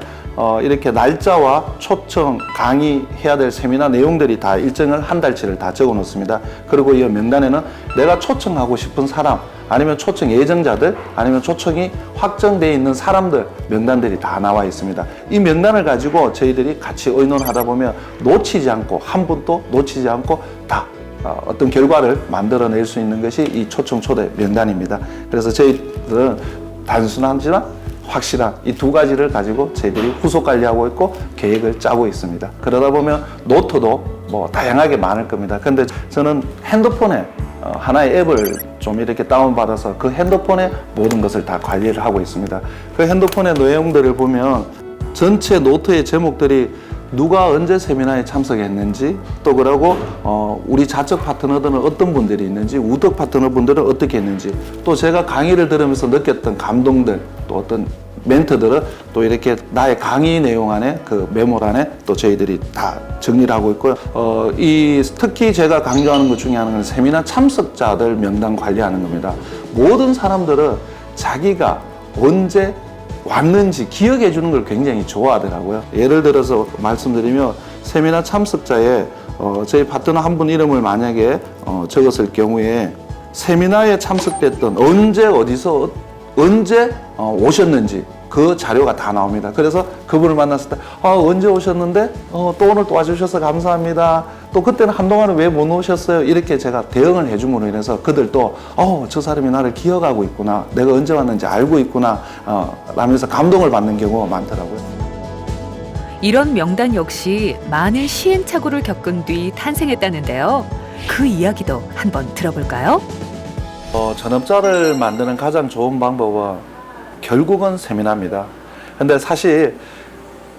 이렇게 날짜와 초청 강의해야 될 세미나 내용들이 다 일정을 한 달치를 다 적어 놓습니다. 그리고 이 명단에는 내가 초청하고 싶은 사람, 아니면 초청 예정자들, 아니면 초청이 확정되어 있는 사람들 명단들이 다 나와 있습니다. 이 명단을 가지고 저희들이 같이 의논하다 보면 놓치지 않고, 한 분도 놓치지 않고 다 어떤 결과를 만들어낼 수 있는 것이 이 초청 초대 명단입니다. 그래서 저희들은 단순하지만 확실한 이 두 가지를 가지고 저희들이 후속 관리하고 있고 계획을 짜고 있습니다. 그러다 보면 노트도 뭐 다양하게 많을 겁니다. 근데 저는 핸드폰에 하나의 앱을 좀 이렇게 다운받아서 그 핸드폰에 모든 것을 다 관리를 하고 있습니다. 그 핸드폰의 내용들을 보면 전체 노트의 제목들이 누가 언제 세미나에 참석했는지, 또 그러고 우리 자적 파트너들은 어떤 분들이 있는지, 우덕 파트너분들은 어떻게 했는지, 또 제가 강의를 들으면서 느꼈던 감동들, 또 어떤 멘트들은 또 이렇게 나의 강의 내용 안에 그 메모란에 또 저희들이 다 정리를 하고 있고요. 특히 제가 강조하는 것 중에 하나는 세미나 참석자들 명단 관리하는 겁니다. 모든 사람들은 자기가 언제 왔는지 기억해 주는 걸 굉장히 좋아하더라고요. 예를 들어서 말씀드리면 세미나 참석자에 저희 파트너 한 분 이름을 만약에 적었을 경우에 세미나에 참석됐던 언제 어디서 언제 오셨는지 그 자료가 다 나옵니다. 그래서 그분을 만났을 때 언제 오셨는데 또 오늘 또 와주셔서 감사합니다. 또 그때는 한동안은 왜 못 오셨어요? 이렇게 제가 대응을 해줌으로 인해서 그들도 저 사람이 나를 기억하고 있구나, 내가 언제 왔는지 알고 있구나 라면서 감동을 받는 경우가 많더라고요. 이런 명단 역시 많은 시행착오를 겪은 뒤 탄생했다는데요. 그 이야기도 한번 들어볼까요? 전업자를 만드는 가장 좋은 방법은 결국은 세미나입니다. 근데 사실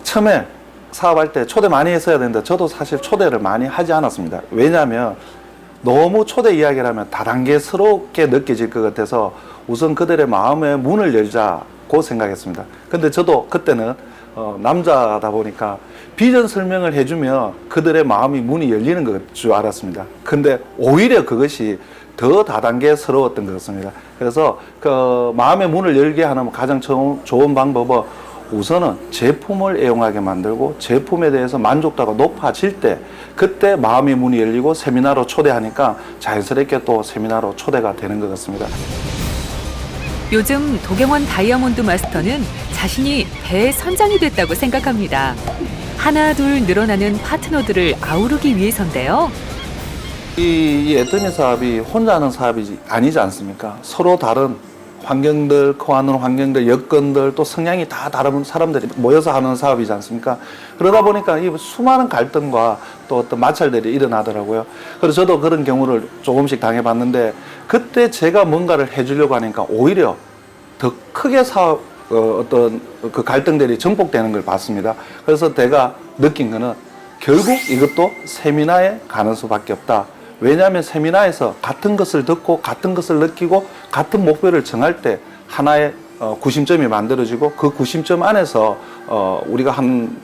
처음에 사업할 때 초대 많이 했어야 되는데 저도 사실 초대를 많이 하지 않았습니다. 왜냐하면 너무 초대 이야기를 하면 다단계스럽게 느껴질 것 같아서 우선 그들의 마음의 문을 열자고 생각했습니다. 근데 저도 그때는 남자다 보니까 비전 설명을 해주면 그들의 마음이 문이 열리는 것 줄 알았습니다. 근데 오히려 그것이 더 다단계스러웠던 것 같습니다. 그래서 그 마음의 문을 열게 하는 가장 좋은 방법은 우선은 제품을 애용하게 만들고 제품에 대해서 만족도가 높아질 때 그때 마음의 문이 열리고 세미나로 초대하니까 자연스럽게 또 세미나로 초대가 되는 것 같습니다. 요즘 도경원 다이아몬드 마스터는 자신이 배의 선장이 됐다고 생각합니다. 하나 둘 늘어나는 파트너들을 아우르기 위해서인데요. 이 애터미 사업이 혼자 하는 사업이 아니지 않습니까? 서로 다른 환경들, 거하는 환경들, 여건들, 또 성향이 다 다른 사람들이 모여서 하는 사업이지 않습니까? 그러다 보니까 이 수많은 갈등과 또 어떤 마찰들이 일어나더라고요. 그래서 저도 그런 경우를 조금씩 당해봤는데 그때 제가 뭔가를 해주려고 하니까 오히려 더 크게 어떤 그 갈등들이 증폭되는 걸 봤습니다. 그래서 제가 느낀 거는 결국 이것도 세미나에 가는 수밖에 없다. 왜냐하면 세미나에서 같은 것을 듣고 같은 것을 느끼고 같은 목표를 정할 때 하나의 구심점이 만들어지고 그 구심점 안에서 우리가 한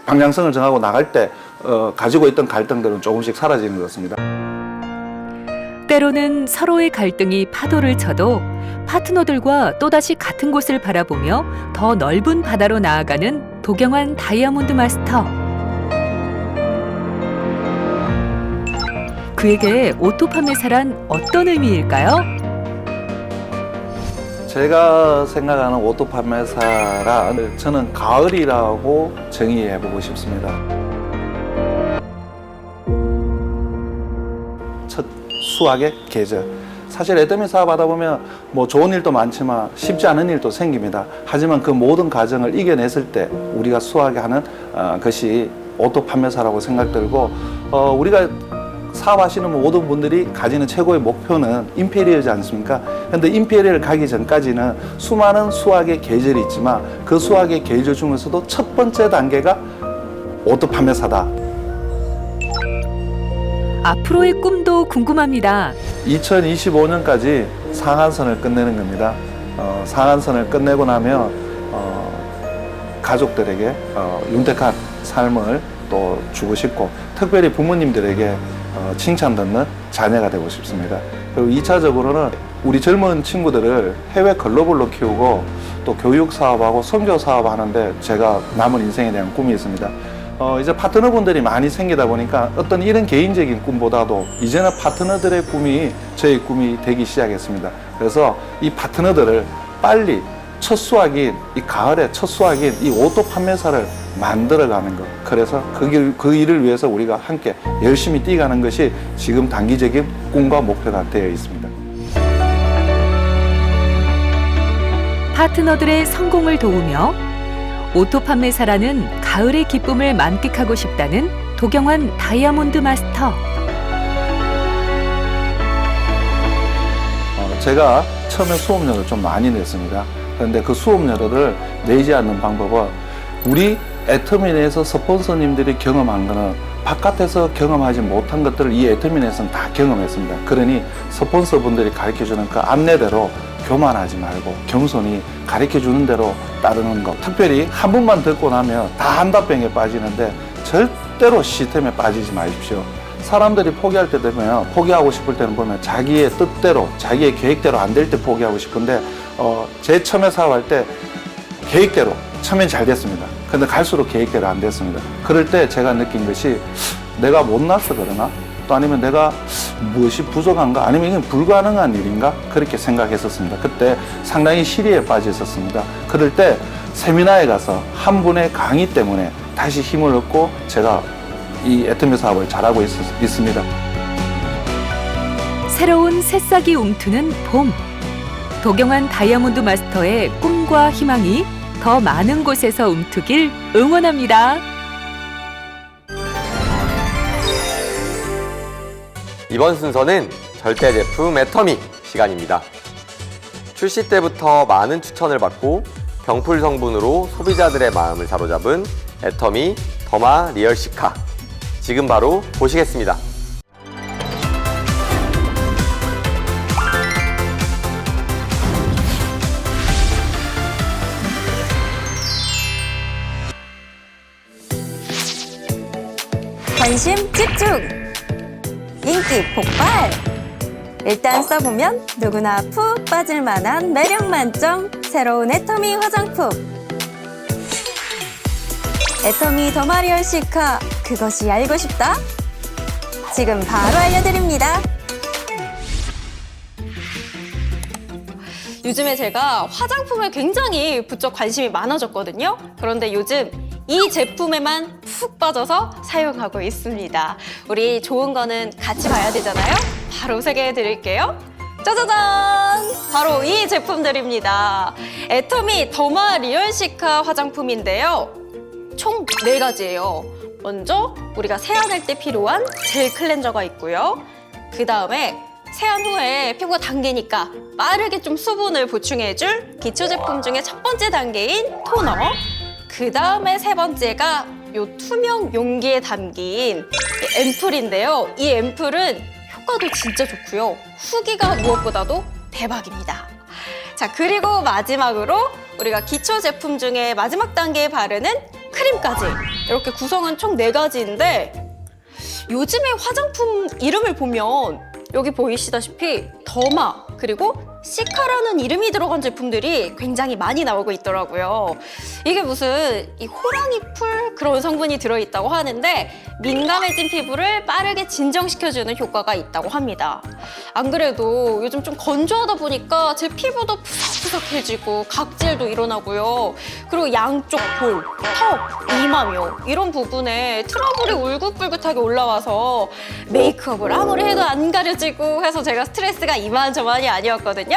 방향성을 정하고 나갈 때 가지고 있던 갈등들은 조금씩 사라지는 것 같습니다. 때로는 서로의 갈등이 파도를 쳐도 파트너들과 또다시 같은 곳을 바라보며 더 넓은 바다로 나아가는 도경원 다이아몬드 마스터. 그에게 오토 판매사란 어떤 의미일까요? 제가 생각하는 오토 판매사란 저는 가을이라고 정의해보고 싶습니다. 첫 수확의 계절. 사실 애터미 사업하다 보면 뭐 좋은 일도 많지만 쉽지 않은 일도 생깁니다. 하지만 그 모든 과정을 이겨냈을 때 우리가 수확하는 것이 오토 판매사라고 생각들고 우리가 사업하시는 모든 분들이 가지는 최고의 목표는 임페리어지 않습니까? 근데 임페리어를 가기 전까지는 수많은 수학의 계절이 있지만 그 수학의 계절 중에서도 첫 번째 단계가 오토 판매사다. 앞으로의 꿈도 궁금합니다. 2025년까지 상한선을 끝내는 겁니다. 상한선을 끝내고 나면 가족들에게 윤택한 삶을 또 주고 싶고 특별히 부모님들에게 칭찬 듣는 자녀가 되고 싶습니다. 그리고 2차적으로는 우리 젊은 친구들을 해외 글로벌로 키우고 또 교육 사업하고 선교 사업 하는데 제가 남은 인생에 대한 꿈이 있습니다. 이제 파트너분들이 많이 생기다 보니까 어떤 이런 개인적인 꿈보다도 이제는 파트너들의 꿈이 저의 꿈이 되기 시작했습니다. 그래서 이 파트너들을 빨리 첫 수확인, 이 가을에 첫 수확인 이 오토 판매사를 만들어가는 것. 그래서 그 일을 위해서 우리가 함께 열심히 뛰어가는 것이 지금 단기적인 꿈과 목표가 되어 있습니다. 파트너들의 성공을 도우며 오토 판매사라는 가을의 기쁨을 만끽하고 싶다는 도경환 다이아몬드 마스터. 제가 처음에 수업료를 좀 많이 냈습니다. 그런데 그 수업료를 내지 않는 방법은 우리 애터미 내에서 스폰서님들이 경험한 거는 바깥에서 경험하지 못한 것들을 이 애터미 내에서는 다 경험했습니다. 그러니 스폰서분들이 가르쳐주는 그 안내대로 교만하지 말고 겸손히 가르쳐주는 대로 따르는 것. 특별히 한 번만 듣고 나면 다 한다병에 빠지는데 절대로 시스템에 빠지지 마십시오. 사람들이 포기할 때 되면 포기하고 싶을 때는 보면 자기의 뜻대로 자기의 계획대로 안 될 때 포기하고 싶은데 제 처음에 사업할 때 계획대로 처음엔 잘 됐습니다. 근데 갈수록 계획대로 안 됐습니다. 그럴 때 제가 느낀 것이 내가 못나서 그러나 또 아니면 내가 무엇이 부족한가 아니면 이건 불가능한 일인가 그렇게 생각했었습니다. 그때 상당히 시리에 빠져 있었습니다. 그럴 때 세미나에 가서 한 분의 강의 때문에 다시 힘을 얻고 제가 이 애터미 사업을 잘하고 있습니다. 새로운 새싹이 움트는 봄. 도경환 다이아몬드 마스터의 꿈과 희망이 더 많은 곳에서 움트길 응원합니다. 이번 순서는 절대 제품 애터미 시간입니다. 출시 때부터 많은 추천을 받고 병풀 성분으로 소비자들의 마음을 사로잡은 애터미 더마 리얼 시카. 지금 바로 보시겠습니다. 관심 집중! 인기 폭발! 일단 써보면 누구나 푹 빠질만한 매력 만점 새로운 애터미 화장품. 애터미 더마 리얼 시카, 그것이 알고 싶다? 지금 바로 알려드립니다. 요즘에 제가 화장품에 굉장히 부쩍 관심이 많아졌거든요. 그런데 요즘 이 제품에만 푹 빠져서 사용하고 있습니다. 우리 좋은 거는 같이 봐야 되잖아요. 바로 소개해 드릴게요. 짜자잔! 바로 이 제품들입니다. 애터미 더마 리얼 시카 화장품인데요. 총 4가지예요. 먼저 우리가 세안할 때 필요한 젤 클렌저가 있고요. 그 다음에 세안 후에 피부가 당기니까 빠르게 좀 수분을 보충해줄 기초 제품 중에 첫 번째 단계인 토너. 그 다음에 세 번째가 요 투명 용기에 담긴 앰플인데요. 이 앰플은 효과도 진짜 좋고요. 후기가 무엇보다도 대박입니다. 자, 그리고 마지막으로 우리가 기초 제품 중에 마지막 단계에 바르는 크림까지. 이렇게 구성은 총 4가지인데 요즘에 화장품 이름을 보면 여기 보이시다시피 더마 그리고 시카라는 이름이 들어간 제품들이 굉장히 많이 나오고 있더라고요. 이게 무슨 이 호랑이 풀 그런 성분이 들어있다고 하는데 민감해진 피부를 빠르게 진정시켜주는 효과가 있다고 합니다. 안 그래도 요즘 좀 건조하다 보니까 제 피부도 푸석푸석해지고 각질도 일어나고요. 그리고 양쪽 볼, 턱, 이마며 이런 부분에 트러블이 울긋불긋하게 올라와서 메이크업을 아무리 해도 안 가려지고 해서 제가 스트레스가 이만저만이 아니었거든요.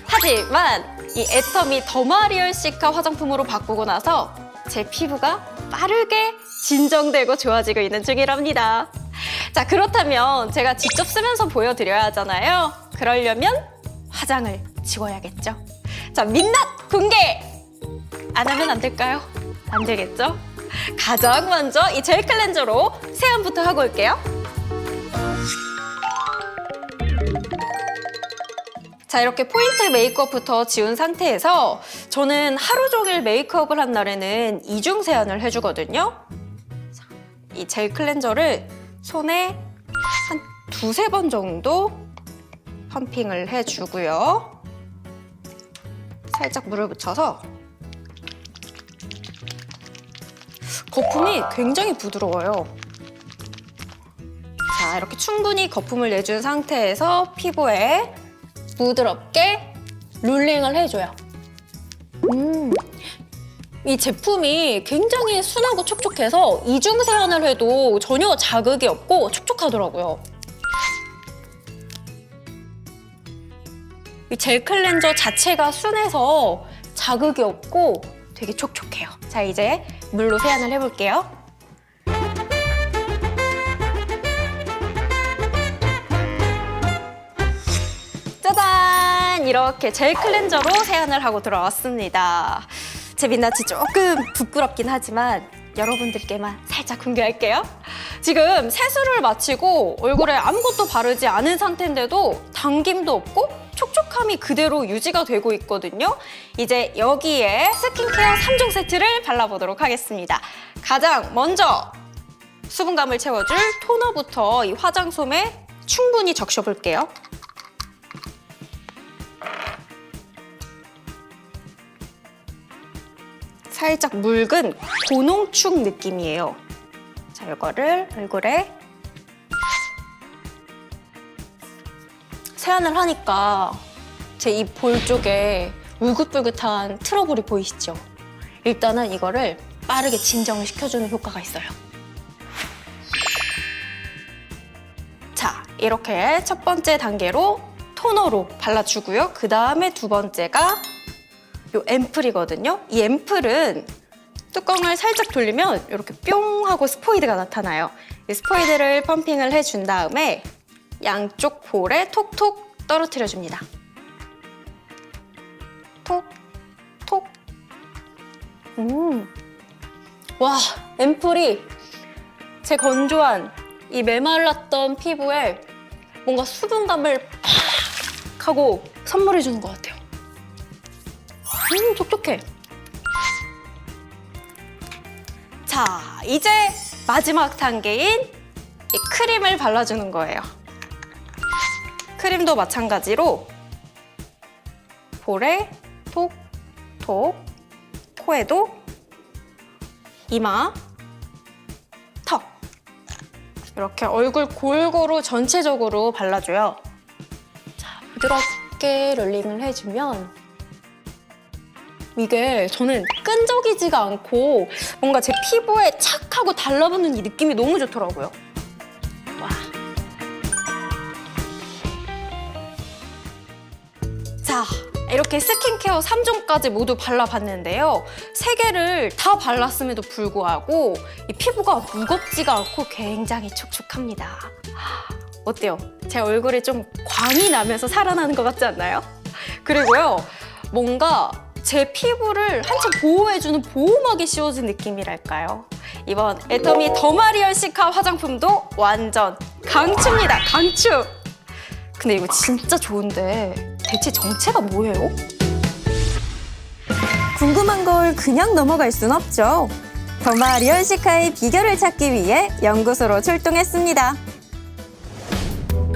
하지만 이 애터미 더마 리얼 시카 화장품으로 바꾸고 나서 제 피부가 빠르게 진정되고 좋아지고 있는 중이랍니다. 자, 그렇다면 제가 직접 쓰면서 보여드려야 하잖아요. 그러려면 화장을 지워야겠죠. 자, 민낯 공개! 안 하면 안 될까요? 안 되겠죠? 가장 먼저 이 젤 클렌저로 세안부터 하고 올게요. 자, 이렇게 포인트 메이크업부터 지운 상태에서 저는 하루 종일 메이크업을 한 날에는 이중 세안을 해주거든요. 이 젤 클렌저를 손에 한 2-3번 정도 펌핑을 해주고요. 살짝 물을 묻혀서 거품이 굉장히 부드러워요. 자, 이렇게 충분히 거품을 내준 상태에서 피부에 부드럽게 롤링을 해줘요. 이 제품이 굉장히 순하고 촉촉해서 이중 세안을 해도 전혀 자극이 없고 촉촉하더라고요. 이 젤 클렌저 자체가 순해서 자극이 없고 되게 촉촉해요. 자, 이제 물로 세안을 해볼게요. 짜잔! 이렇게 젤 클렌저로 세안을 하고 들어왔습니다. 제 민낯이 조금 부끄럽긴 하지만 여러분들께만 살짝 공개할게요. 지금 세수를 마치고 얼굴에 아무것도 바르지 않은 상태인데도 당김도 없고 촉촉함이 그대로 유지가 되고 있거든요. 이제 여기에 스킨케어 3종 세트를 발라보도록 하겠습니다. 가장 먼저 수분감을 채워줄 토너부터 이 화장솜에 충분히 적셔볼게요. 살짝 묽은 고농축 느낌이에요. 자, 이거를 얼굴에 세안을 하니까 제 입 볼 쪽에 울긋불긋한 트러블이 보이시죠? 일단은 이거를 빠르게 진정을 시켜주는 효과가 있어요. 자, 이렇게 첫 번째 단계로 토너로 발라주고요. 그 다음에 두 번째가 이 앰플이거든요. 이 앰플은 뚜껑을 살짝 돌리면 이렇게 뿅 하고 스포이드가 나타나요. 이 스포이드를 펌핑을 해준 다음에 양쪽 볼에 톡톡 떨어뜨려줍니다. 톡, 톡. 와, 앰플이 제 건조한 이 메말랐던 피부에 뭔가 수분감을 팍 하고 선물해주는 것 같아요. 촉촉해. 자, 이제 마지막 단계인 이 크림을 발라주는 거예요. 크림도 마찬가지로 볼에 톡, 톡, 코에도 이마, 턱 이렇게 얼굴 골고루 전체적으로 발라줘요. 자, 부드럽게 롤링을 해주면 이게 저는 끈적이지가 않고 뭔가 제 피부에 착 하고 달라붙는 이 느낌이 너무 좋더라고요. 와. 자, 이렇게 스킨케어 3종까지 모두 발라봤는데요. 3개를 다 발랐음에도 불구하고 이 피부가 무겁지가 않고 굉장히 촉촉합니다. 어때요? 제 얼굴이 좀 광이 나면서 살아나는 것 같지 않나요? 그리고요, 뭔가 제 피부를 한참 보호해주는 보호막이 씌워진 느낌이랄까요? 이번 애터미 더마리얼 시카 화장품도 완전 강추입니다, 강추! 근데 이거 진짜 좋은데 대체 정체가 뭐예요? 궁금한 걸 그냥 넘어갈 순 없죠. 더마리얼 시카의 비결을 찾기 위해 연구소로 출동했습니다.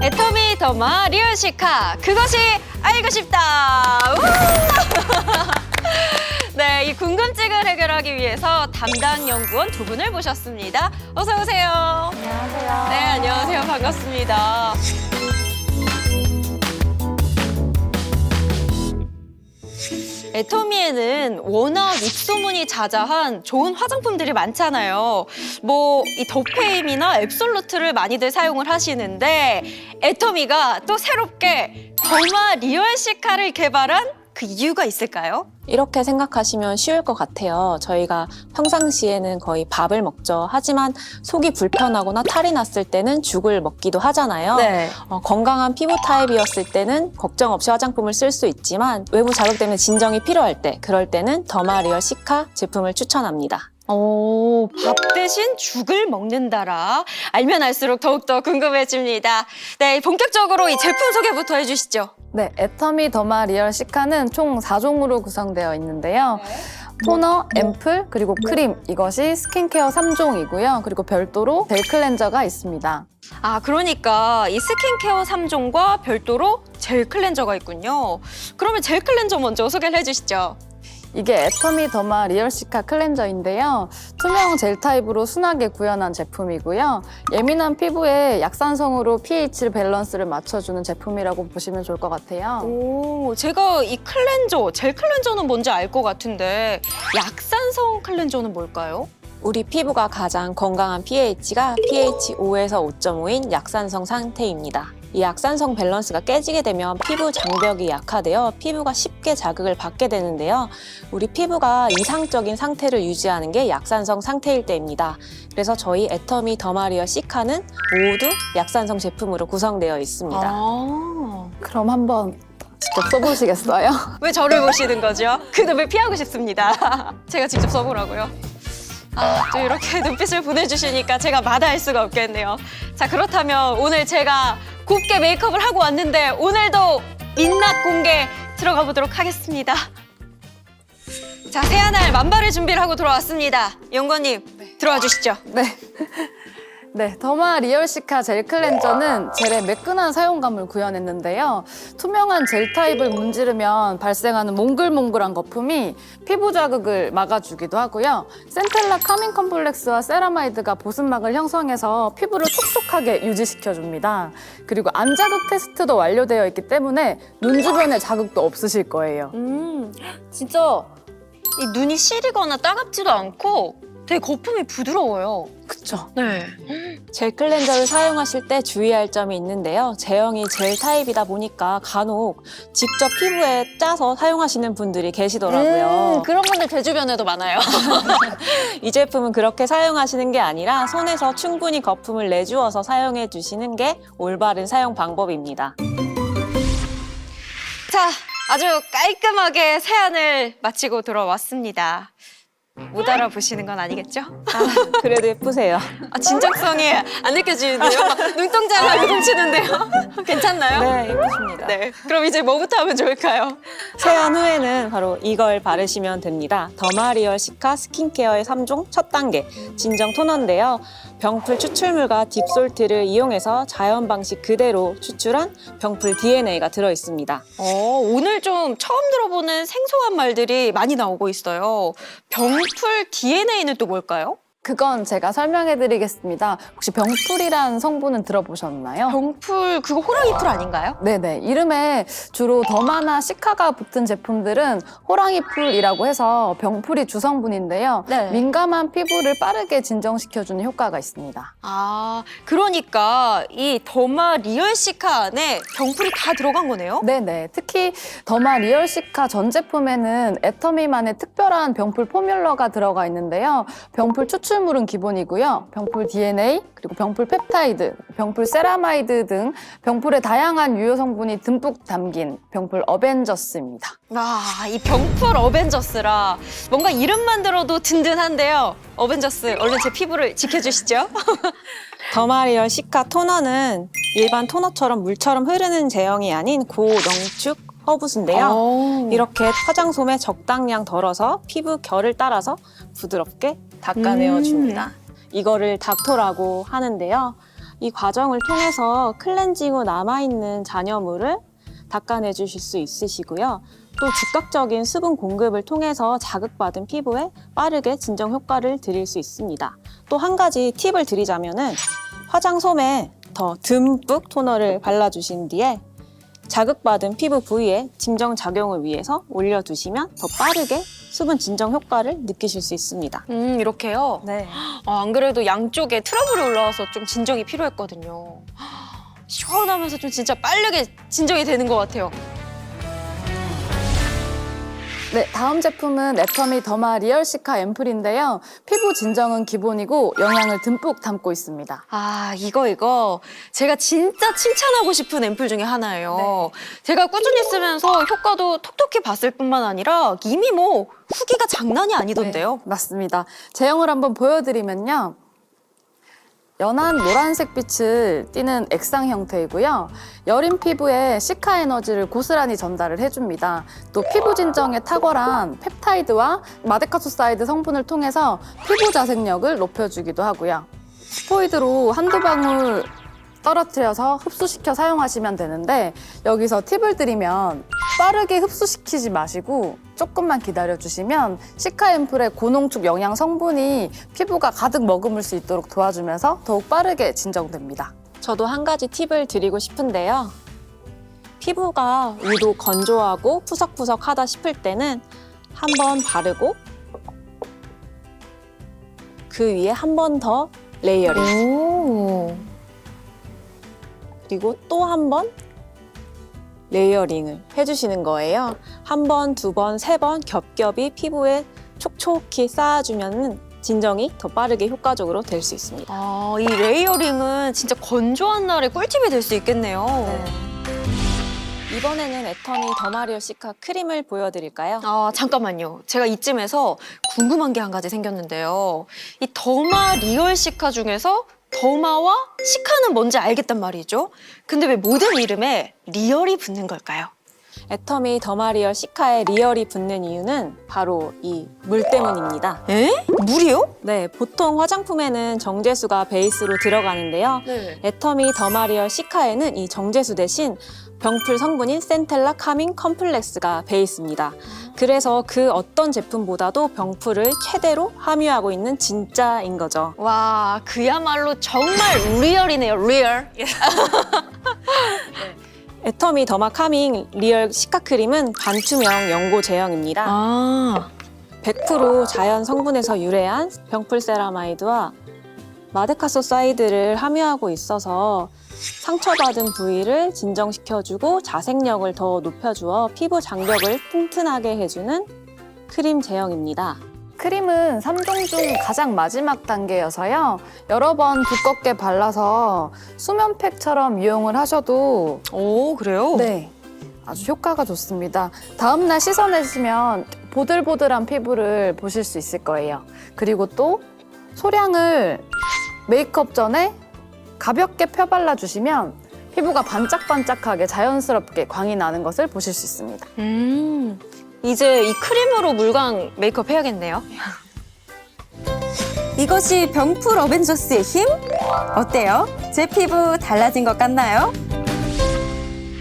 애터미 더마리얼 시카, 그것이 알고 싶다! 네, 이 궁금증을 해결하기 위해서 담당 연구원 두 분을 모셨습니다. 어서 오세요. 안녕하세요. 네, 안녕하세요. 반갑습니다. 애터미에는 워낙 입소문이 자자한 좋은 화장품들이 많잖아요. 뭐 이 더페임이나 앱솔루트를 많이들 사용을 하시는데 애터미가 또 새롭게 더마리얼 시카를 개발한 그 이유가 있을까요? 이렇게 생각하시면 쉬울 것 같아요. 저희가 평상시에는 거의 밥을 먹죠. 하지만 속이 불편하거나 탈이 났을 때는 죽을 먹기도 하잖아요. 네. 건강한 피부 타입이었을 때는 걱정 없이 화장품을 쓸 수 있지만 외부 자극 때문에 진정이 필요할 때, 그럴 때는 더마리얼 시카 제품을 추천합니다. 오, 밥 대신 죽을 먹는다라. 알면 알수록 더욱더 궁금해집니다. 네, 본격적으로 이 제품 소개부터 해주시죠. 네, 애터미 더마 리얼 시카는 총 4종으로 구성되어 있는데요. 토너, 앰플, 그리고 크림, 이것이 스킨케어 3종이고요. 그리고 별도로 젤 클렌저가 있습니다. 아, 그러니까 이 스킨케어 3종과 별도로 젤 클렌저가 있군요. 그러면 젤 클렌저 먼저 소개를 해주시죠. 이게 애터미 더마 리얼 시카 클렌저인데요. 투명 젤 타입으로 순하게 구현한 제품이고요. 예민한 피부에 약산성으로 pH 밸런스를 맞춰주는 제품이라고 보시면 좋을 것 같아요. 오, 제가 이 클렌저, 젤 클렌저는 뭔지 알 것 같은데 약산성 클렌저는 뭘까요? 우리 피부가 가장 건강한 pH가 pH 5에서 5.5인 약산성 상태입니다. 이 약산성 밸런스가 깨지게 되면 피부 장벽이 약화되어 피부가 쉽게 자극을 받게 되는데요. 우리 피부가 이상적인 상태를 유지하는 게 약산성 상태일 때입니다. 그래서 저희 애터미 더마리얼 시카는 모두 약산성 제품으로 구성되어 있습니다. 그럼 한번 직접 써보시겠어요? 왜 저를 보시는 거죠? 그 눈을 피하고 싶습니다. 제가 직접 써보라고요. 아, 또 이렇게 눈빛을 보내주시니까 제가 마다할 수가 없겠네요. 자, 그렇다면 오늘 제가 곱게 메이크업을 하고 왔는데 오늘도 민낯 공개 들어가 보도록 하겠습니다. 자, 새하늘 만발의 준비를 하고 돌아왔습니다. 연구원님, 들어와 주시죠. 네, 더마 리얼 시카 젤 클렌저는 젤의 매끈한 사용감을 구현했는데요. 투명한 젤 타입을 문지르면 발생하는 몽글몽글한 거품이 피부 자극을 막아주기도 하고요. 센텔라 카밍 컴플렉스와 세라마이드가 보습막을 형성해서 피부를 촉촉하게 유지시켜줍니다. 그리고 안자극 테스트도 완료되어 있기 때문에 눈 주변에 자극도 없으실 거예요. 진짜 이 눈이 시리거나 따갑지도 않고 되게 거품이 부드러워요. 그쵸? 네. 젤 클렌저를 사용하실 때 주의할 점이 있는데요. 제형이 젤 타입이다 보니까 간혹 직접 피부에 짜서 사용하시는 분들이 계시더라고요. 그런 분들 제 주변에도 많아요. 이 제품은 그렇게 사용하시는 게 아니라 손에서 충분히 거품을 내주어서 사용해 주시는 게 올바른 사용 방법입니다. 자, 아주 깔끔하게 세안을 마치고 돌아왔습니다. 못 알아보시는 건 아니겠죠? 그래도 예쁘세요. 아, 진정성이 안 느껴지는데요? 눈동자가 요동치는데요? 괜찮나요? 네, 예쁘십니다. 네, 그럼 이제 뭐부터 하면 좋을까요? 세안 후에는 바로 이걸 바르시면 됩니다. 더마리얼 시카 스킨케어의 3종 첫 단계 진정 토너인데요. 병풀 추출물과 딥솔트를 이용해서 자연 방식 그대로 추출한 병풀 DNA가 들어있습니다. 오늘 좀 처음 들어보는 생소한 말들이 많이 나오고 있어요. 병풀 DNA는 또 뭘까요? 그건 제가 설명해드리겠습니다. 혹시 병풀이란 성분은 들어보셨나요? 병풀, 그거 호랑이 풀 아닌가요? 네네. 이름에 주로 더마나 시카가 붙은 제품들은 호랑이 풀이라고 해서 병풀이 주성분인데요. 네. 민감한 피부를 빠르게 진정시켜주는 효과가 있습니다. 아, 그러니까 이 더마 리얼 시카 안에 병풀이 다 들어간 거네요? 네네. 특히 더마 리얼 시카 전 제품에는 애터미만의 특별한 병풀 포뮬러가 들어가 있는데요. 병풀 추출물은 기본이고요. 병풀 DNA, 그리고 병풀 펩타이드, 병풀 세라마이드 등 병풀의 다양한 유효 성분이 듬뿍 담긴 병풀 어벤져스입니다. 아, 이 병풀 어벤져스라 뭔가 이름만 들어도 든든한데요. 어벤져스, 얼른 제 피부를 지켜주시죠. 더마리얼 시카 토너는 일반 토너처럼 물처럼 흐르는 제형이 아닌 고농축 허브수인데요. 이렇게 화장솜에 적당량 덜어서 피부 결을 따라서 부드럽게 닦아내어줍니다. 이거를 닥토라고 하는데요. 이 과정을 통해서 클렌징 후 남아있는 잔여물을 닦아내주실 수 있으시고요. 또 즉각적인 수분 공급을 통해서 자극받은 피부에 빠르게 진정 효과를 드릴 수 있습니다. 또 한 가지 팁을 드리자면은 화장솜에 더 듬뿍 토너를 발라주신 뒤에 자극받은 피부 부위에 진정 작용을 위해서 올려두시면 더 빠르게 수분 진정 효과를 느끼실 수 있습니다. 이렇게요? 네. 아, 안 그래도 양쪽에 트러블이 올라와서 좀 진정이 필요했거든요. 시원하면서 좀 진짜 빠르게 진정이 되는 것 같아요. 네, 다음 제품은 애터미 더마 리얼 시카 앰플인데요. 피부 진정은 기본이고 영양을 듬뿍 담고 있습니다. 아, 이거 제가 진짜 칭찬하고 싶은 앰플 중에 하나예요. 제가 꾸준히 쓰면서 효과도 톡톡히 봤을 뿐만 아니라 이미 뭐 후기가 장난이 아니던데요. 맞습니다. 제형을 한번 보여드리면요. 연한 노란색 빛을 띠는 액상 형태이고요. 여린 피부에 시카 에너지를 고스란히 전달을 해줍니다. 또 피부 진정에 탁월한 펩타이드와 마데카소사이드 성분을 통해서 피부 자생력을 높여주기도 하고요. 스포이드로 한두 방울 떨어뜨려서 흡수시켜 사용하시면 되는데 여기서 팁을 드리면 빠르게 흡수시키지 마시고 조금만 기다려주시면 시카 앰플의 고농축 영양 성분이 피부가 가득 머금을 수 있도록 도와주면서 더욱 빠르게 진정됩니다. 저도 한 가지 팁을 드리고 싶은데요. 피부가 유독 건조하고 푸석푸석하다 싶을 때는 한 번 바르고 그 위에 한 번 더 레이어링. 그리고 또 한 번 레이어링을 해주시는 거예요. 한 번, 두 번, 세 번 겹겹이 피부에 촉촉히 쌓아주면 진정이 더 빠르게 효과적으로 될 수 있습니다. 아, 이 레이어링은 진짜 건조한 날에 꿀팁이 될 수 있겠네요. 이번에는 애터미 더마리얼 시카 크림을 보여드릴까요? 아, 잠깐만요. 제가 이쯤에서 궁금한 게 한 가지 생겼는데요. 이 더마 리얼 시카 중에서 더마와 시카는 뭔지 알겠단 말이죠. 근데 왜 모든 이름에 리얼이 붙는 걸까요? 애터미 더마리얼 시카에 리얼이 붙는 이유는 바로 이 물 때문입니다. 에? 물이요? 네, 보통 화장품에는 정제수가 베이스로 들어가는데요. 네. 애터미 더마리얼 시카에는 이 정제수 대신 병풀 성분인 센텔라 카밍 컴플렉스가 베이스입니다. 그래서 그 어떤 제품보다도 병풀을 최대로 함유하고 있는 진짜인 거죠. 와, 그야말로 정말 리얼이네요, 리얼. 애터미 더마 카밍 리얼 시카 크림은 반투명 연고 제형입니다. 100% 자연 성분에서 유래한 병풀 세라마이드와 마데카소사이드를 함유하고 있어서 상처받은 부위를 진정시켜주고 자생력을 더 높여주어 피부 장벽을 튼튼하게 해주는 크림 제형입니다. 크림은 3종 중 가장 마지막 단계여서요. 여러 번 두껍게 발라서 수면팩처럼 이용을 하셔도 그래요? 네, 아주 효과가 좋습니다. 다음날 씻어내시면 보들보들한 피부를 보실 수 있을 거예요. 그리고 또 소량을 메이크업 전에 가볍게 펴발라주시면 피부가 반짝반짝하게 자연스럽게 광이 나는 것을 보실 수 있습니다. 이제 이 크림으로 물광 메이크업 해야겠네요. 이것이 병풀 어벤져스의 힘? 어때요? 제 피부 달라진 것 같나요?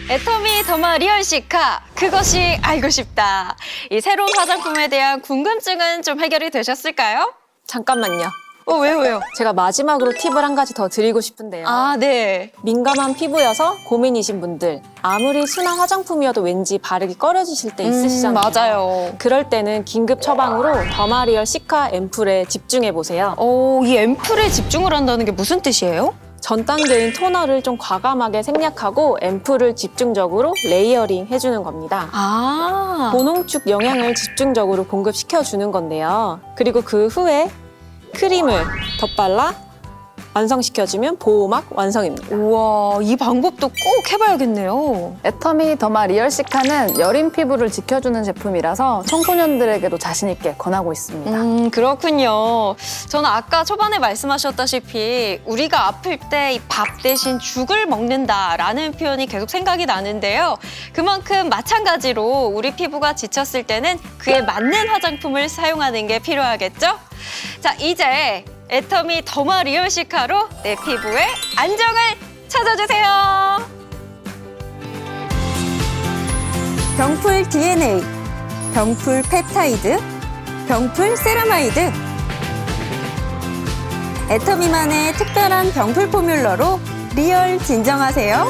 애터미 더마 리얼 시카, 그것이 알고 싶다. 이 새로운 화장품에 대한 궁금증은 좀 해결이 되셨을까요? 잠깐만요. 왜요? 제가 마지막으로 팁을 한 가지 더 드리고 싶은데요. 아, 네. 민감한 피부여서 고민이신 분들, 아무리 순한 화장품이어도 왠지 바르기 꺼려지실 때 있으시잖아요. 맞아요. 그럴 때는 긴급 처방으로 더마리얼 시카 앰플에 집중해 보세요. 이 앰플에 집중을 한다는 게 무슨 뜻이에요? 전 단계인 토너를 좀 과감하게 생략하고 앰플을 집중적으로 레이어링 해주는 겁니다. 고농축 영양을 집중적으로 공급시켜주는 건데요. 그리고 그 후에 크림을 덧발라 완성시켜주면 보호막 완성입니다. 우와, 이 방법도 꼭 해봐야겠네요. 애터미 더마 리얼 시카는 여린 피부를 지켜주는 제품이라서 청소년들에게도 자신 있게 권하고 있습니다. 그렇군요. 저는 아까 초반에 말씀하셨다시피 우리가 아플 때 이 밥 대신 죽을 먹는다라는 표현이 계속 생각이 나는데요. 그만큼 마찬가지로 우리 피부가 지쳤을 때는 그에 맞는 화장품을 사용하는 게 필요하겠죠? 자, 이제 애터미 더마 리얼 시카로 내 피부의 안정을 찾아주세요. 병풀 DNA, 병풀 펩타이드, 병풀 세라마이드. 애터미만의 특별한 병풀 포뮬러로 리얼 진정하세요.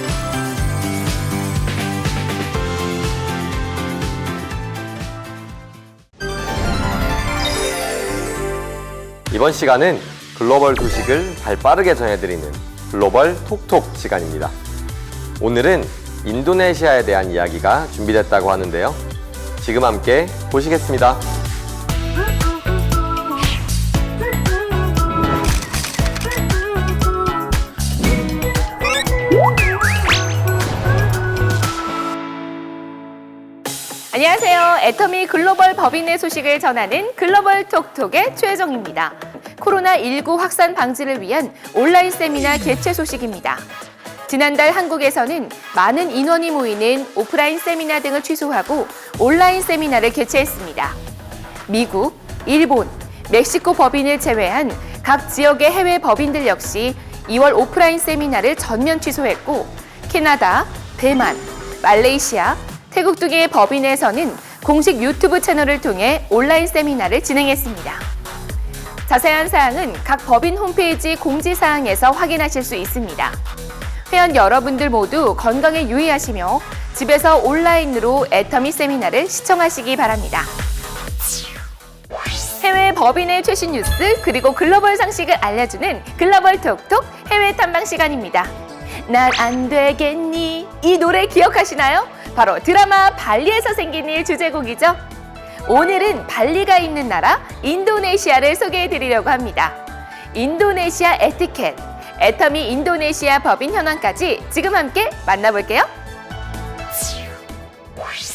이번 시간은 글로벌 소식을 발빠르게 전해드리는 글로벌 톡톡 시간입니다. 오늘은 인도네시아에 대한 이야기가 준비됐다고 하는데요. 지금 함께 보시겠습니다. 안녕하세요. 애터미 글로벌 법인의 소식을 전하는 글로벌 톡톡의 최혜정입니다. 코로나19 확산 방지를 위한 온라인 세미나 개최 소식입니다. 지난달 한국에서는 많은 인원이 모이는 오프라인 세미나 등을 취소하고 온라인 세미나를 개최했습니다. 미국, 일본, 멕시코 법인을 제외한 각 지역의 해외 법인들 역시 2월 오프라인 세미나를 전면 취소했고 캐나다, 대만, 말레이시아, 태국 등의 법인에서는 공식 유튜브 채널을 통해 온라인 세미나를 진행했습니다. 자세한 사항은 각 법인 홈페이지 공지사항에서 확인하실 수 있습니다. 회원 여러분들 모두 건강에 유의하시며 집에서 온라인으로 애터미 세미나를 시청하시기 바랍니다. 해외 법인의 최신 뉴스 그리고 글로벌 상식을 알려주는 글로벌 톡톡 해외 탐방 시간입니다. 난 안 되겠니? 이 노래 기억하시나요? 바로 드라마 발리에서 생긴 일 주제곡이죠. 오늘은 발리가 있는 나라 인도네시아를 소개해 드리려고 합니다. 인도네시아 에티켓, 애터미 인도네시아 법인 현황까지 지금 함께 만나볼게요.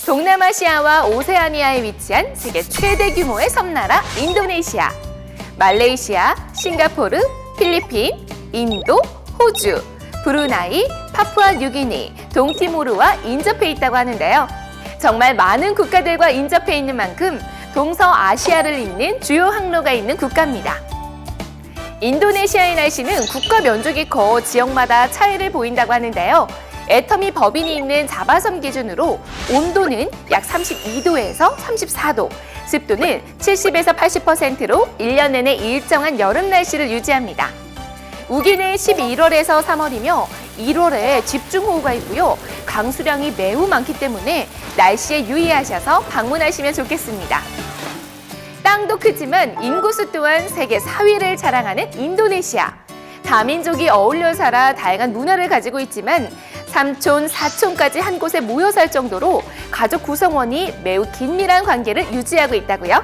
동남아시아와 오세아니아에 위치한 세계 최대 규모의 섬나라 인도네시아. 말레이시아, 싱가포르, 필리핀, 인도, 호주, 브루나이, 파푸아 뉴기니, 동티모르와 인접해 있다고 하는데요. 정말 많은 국가들과 인접해 있는 만큼 동서아시아를 잇는 주요 항로가 있는 국가입니다. 인도네시아의 날씨는 국가 면적이 커 지역마다 차이를 보인다고 하는데요. 애터미 법인이 있는 자바섬 기준으로 온도는 약 32도에서 34도, 습도는 70에서 80%로 1년 내내 일정한 여름 날씨를 유지합니다. 우기는 11월에서 3월이며 1월에 집중호우가 있고요. 강수량이 매우 많기 때문에 날씨에 유의하셔서 방문하시면 좋겠습니다. 땅도 크지만 인구수 또한 세계 4위를 자랑하는 인도네시아. 다민족이 어울려 살아 다양한 문화를 가지고 있지만 3촌, 4촌까지 한 곳에 모여 살 정도로 가족 구성원이 매우 긴밀한 관계를 유지하고 있다고요.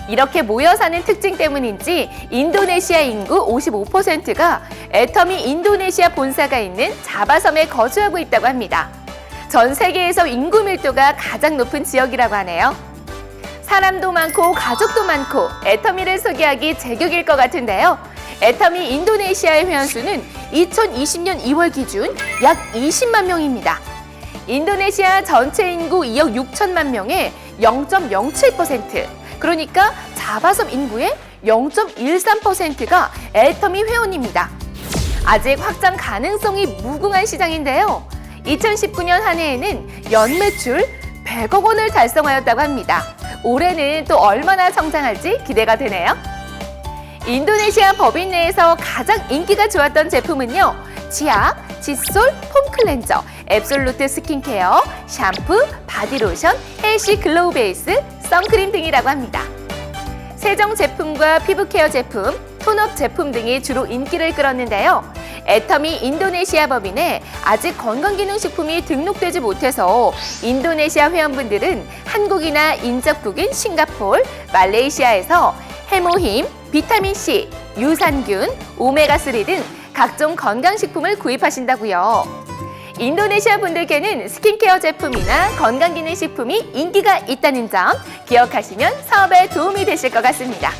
이렇게 모여 사는 특징 때문인지 인도네시아 인구 55%가 애터미 인도네시아 본사가 있는 자바섬에 거주하고 있다고 합니다. 전 세계에서 인구 밀도가 가장 높은 지역이라고 하네요. 사람도 많고 가족도 많고 애터미를 소개하기 제격일 것 같은데요. 애터미 인도네시아의 회원수는 2020년 2월 기준 약 20만 명입니다. 인도네시아 전체 인구 2억 6천만 명의 0.07%, 그러니까 자바섬 인구의 0.13%가 애터미 회원입니다. 아직 확장 가능성이 무궁한 시장인데요. 2019년 한 해에는 연매출 100억 원을 달성하였다고 합니다. 올해는 또 얼마나 성장할지 기대가 되네요. 인도네시아 법인 내에서 가장 인기가 좋았던 제품은요. 치약, 칫솔, 폼 클렌저, 앱솔루트 스킨케어, 샴푸, 바디로션, 헬시 글로우 베이스, 선크림 등이라고 합니다. 세정 제품과 피부 케어 제품, 톤업 제품 등이 주로 인기를 끌었는데요. 애터미 인도네시아 법인에 아직 건강기능식품이 등록되지 못해서 인도네시아 회원분들은 한국이나 인접국인 싱가포르, 말레이시아에서 해모힘, 비타민C, 유산균, 오메가3 등 각종 건강식품을 구입하신다고요. 인도네시아 분들께는 스킨케어 제품이나 건강기능식품이 인기가 있다는 점 기억하시면 사업에 도움이 되실 것 같습니다.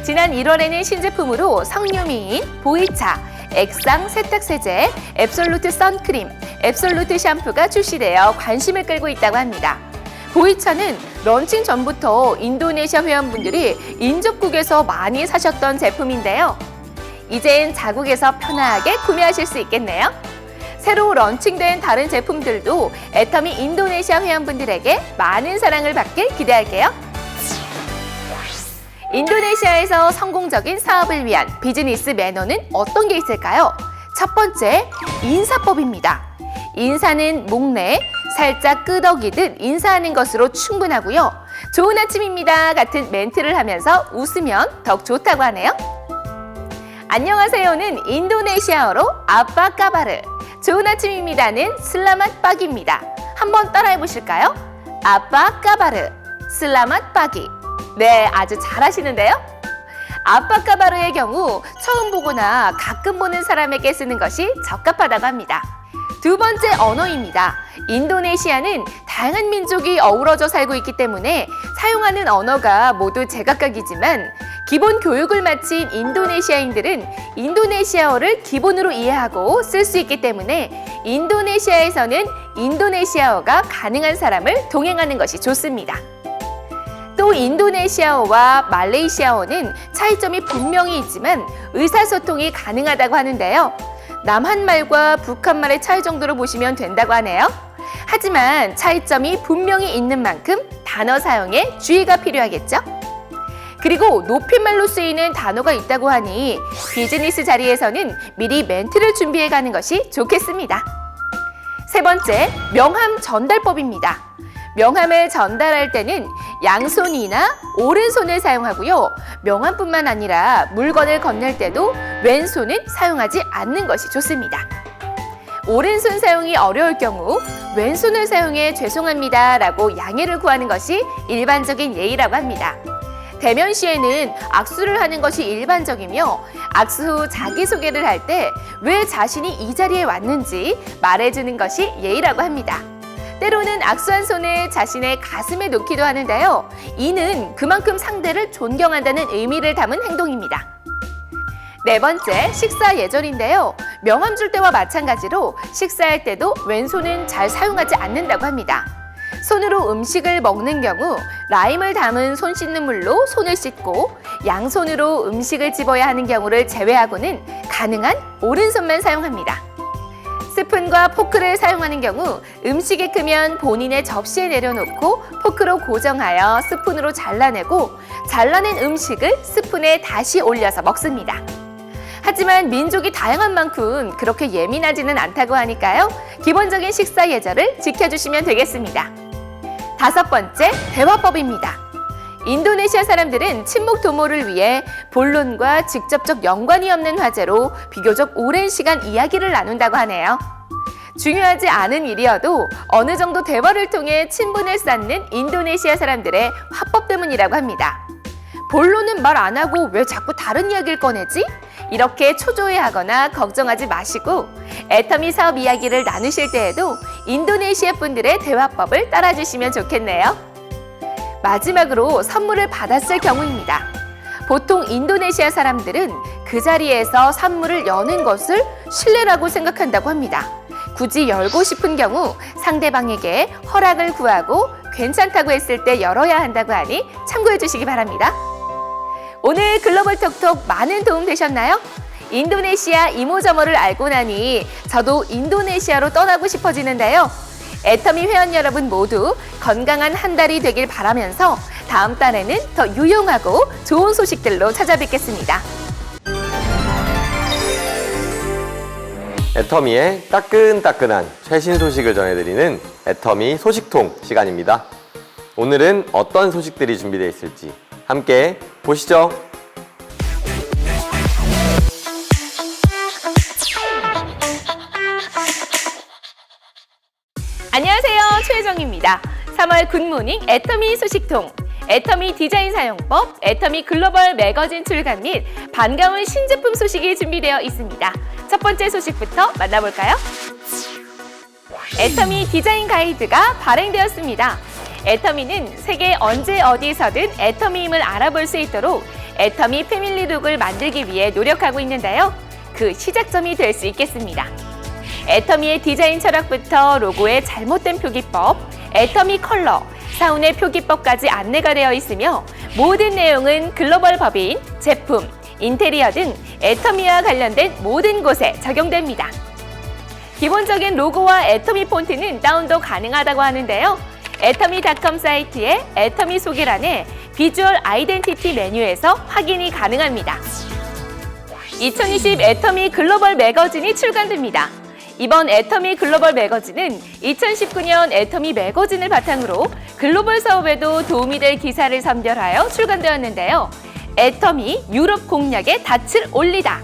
지난 1월에는 신제품으로 석류미인, 보이차, 액상 세탁세제, 앱솔루트 선크림, 앱솔루트 샴푸가 출시되어 관심을 끌고 있다고 합니다. 보이차는 런칭 전부터 인도네시아 회원분들이 인접국에서 많이 사셨던 제품인데요. 이젠 자국에서 편하게 구매하실 수 있겠네요. 새로 런칭된 다른 제품들도 애터미 인도네시아 회원분들에게 많은 사랑을 받길 기대할게요. 인도네시아에서 성공적인 사업을 위한 비즈니스 매너는 어떤 게 있을까요? 첫 번째, 인사법입니다. 인사는 목례, 살짝 끄덕이듯 인사하는 것으로 충분하고요. 좋은 아침입니다 같은 멘트를 하면서 웃으면 더욱 좋다고 하네요. 안녕하세요는 인도네시아어로 아빠 까바르, 좋은 아침입니다는 슬라맛 빠기입니다. 한번 따라해 보실까요? 아빠 까바르, 슬라맛 빠기. 네, 아주 잘하시는데요? 아빠 까바르의 경우 처음 보거나 가끔 보는 사람에게 쓰는 것이 적합하다고 합니다. 두 번째, 언어입니다. 인도네시아는 다양한 민족이 어우러져 살고 있기 때문에 사용하는 언어가 모두 제각각이지만 기본 교육을 마친 인도네시아인들은 인도네시아어를 기본으로 이해하고 쓸 수 있기 때문에 인도네시아에서는 인도네시아어가 가능한 사람을 동행하는 것이 좋습니다. 또 인도네시아어와 말레이시아어는 차이점이 분명히 있지만 의사소통이 가능하다고 하는데요. 남한말과 북한말의 차이 정도로 보시면 된다고 하네요. 하지만 차이점이 분명히 있는 만큼 단어 사용에 주의가 필요하겠죠? 그리고 높임말로 쓰이는 단어가 있다고 하니 비즈니스 자리에서는 미리 멘트를 준비해 가는 것이 좋겠습니다. 세 번째, 명함 전달법입니다. 명함을 전달할 때는 양손이나 오른손을 사용하고요. 명함뿐만 아니라 물건을 건넬 때도 왼손은 사용하지 않는 것이 좋습니다. 오른손 사용이 어려울 경우 왼손을 사용해 죄송합니다 라고 양해를 구하는 것이 일반적인 예의라고 합니다. 대면 시에는 악수를 하는 것이 일반적이며 악수 후 자기소개를 할 때 왜 자신이 이 자리에 왔는지 말해주는 것이 예의라고 합니다. 때로는 악수한 손을 자신의 가슴에 놓기도 하는데요. 이는 그만큼 상대를 존경한다는 의미를 담은 행동입니다. 네 번째, 식사 예절인데요. 명함 줄 때와 마찬가지로 식사할 때도 왼손은 잘 사용하지 않는다고 합니다. 손으로 음식을 먹는 경우 라임을 담은 손 씻는 물로 손을 씻고 양손으로 음식을 집어야 하는 경우를 제외하고는 가능한 오른손만 사용합니다. 스푼과 포크를 사용하는 경우 음식이 크면 본인의 접시에 내려놓고 포크로 고정하여 스푼으로 잘라내고 잘라낸 음식을 스푼에 다시 올려서 먹습니다. 하지만 민족이 다양한 만큼 그렇게 예민하지는 않다고 하니까요. 기본적인 식사 예절을 지켜주시면 되겠습니다. 다섯 번째, 대화법입니다. 인도네시아 사람들은 친목 도모를 위해 본론과 직접적 연관이 없는 화제로 비교적 오랜 시간 이야기를 나눈다고 하네요. 중요하지 않은 일이어도 어느 정도 대화를 통해 친분을 쌓는 인도네시아 사람들의 화법 때문이라고 합니다. 본론은 말 안 하고 왜 자꾸 다른 이야기를 꺼내지? 이렇게 초조해하거나 걱정하지 마시고 애터미 사업 이야기를 나누실 때에도 인도네시아 분들의 대화법을 따라주시면 좋겠네요. 마지막으로 선물을 받았을 경우입니다. 보통 인도네시아 사람들은 그 자리에서 선물을 여는 것을 신뢰라고 생각한다고 합니다. 굳이 열고 싶은 경우 상대방에게 허락을 구하고 괜찮다고 했을 때 열어야 한다고 하니 참고해 주시기 바랍니다. 오늘 글로벌 톡톡 많은 도움 되셨나요? 인도네시아 이모저모를 알고 나니 저도 인도네시아로 떠나고 싶어지는데요. 애터미 회원 여러분 모두 건강한 한 달이 되길 바라면서 다음 달에는 더 유용하고 좋은 소식들로 찾아뵙겠습니다. 애터미의 따끈따끈한 최신 소식을 전해드리는 애터미 소식통 시간입니다. 오늘은 어떤 소식들이 준비되어 있을지 함께 보시죠. 안녕하세요, 최혜정입니다. 3월 굿모닝 애터미 소식통, 애터미 디자인 사용법, 애터미 글로벌 매거진 출간 및 반가운 신제품 소식이 준비되어 있습니다. 첫 번째 소식부터 만나볼까요? 애터미 디자인 가이드가 발행되었습니다. 애터미는 세계 언제 어디서든 애터미임을 알아볼 수 있도록 애터미 패밀리룩을 만들기 위해 노력하고 있는데요. 그 시작점이 될 수 있겠습니다. 애터미의 디자인 철학부터 로고의 잘못된 표기법, 애터미 컬러, 사운의 표기법까지 안내가 되어 있으며 모든 내용은 글로벌 법인, 제품, 인테리어 등 애터미와 관련된 모든 곳에 적용됩니다. 기본적인 로고와 애터미 폰트는 다운도 가능하다고 하는데요. 애터미닷컴 사이트의 애터미 소개란에 비주얼 아이덴티티 메뉴에서 확인이 가능합니다. 2020 애터미 글로벌 매거진이 출간됩니다. 이번 애터미 글로벌 매거진은 2019년 애터미 매거진을 바탕으로 글로벌 사업에도 도움이 될 기사를 선별하여 출간되었는데요. 애터미 유럽 공략에 닻을 올리다.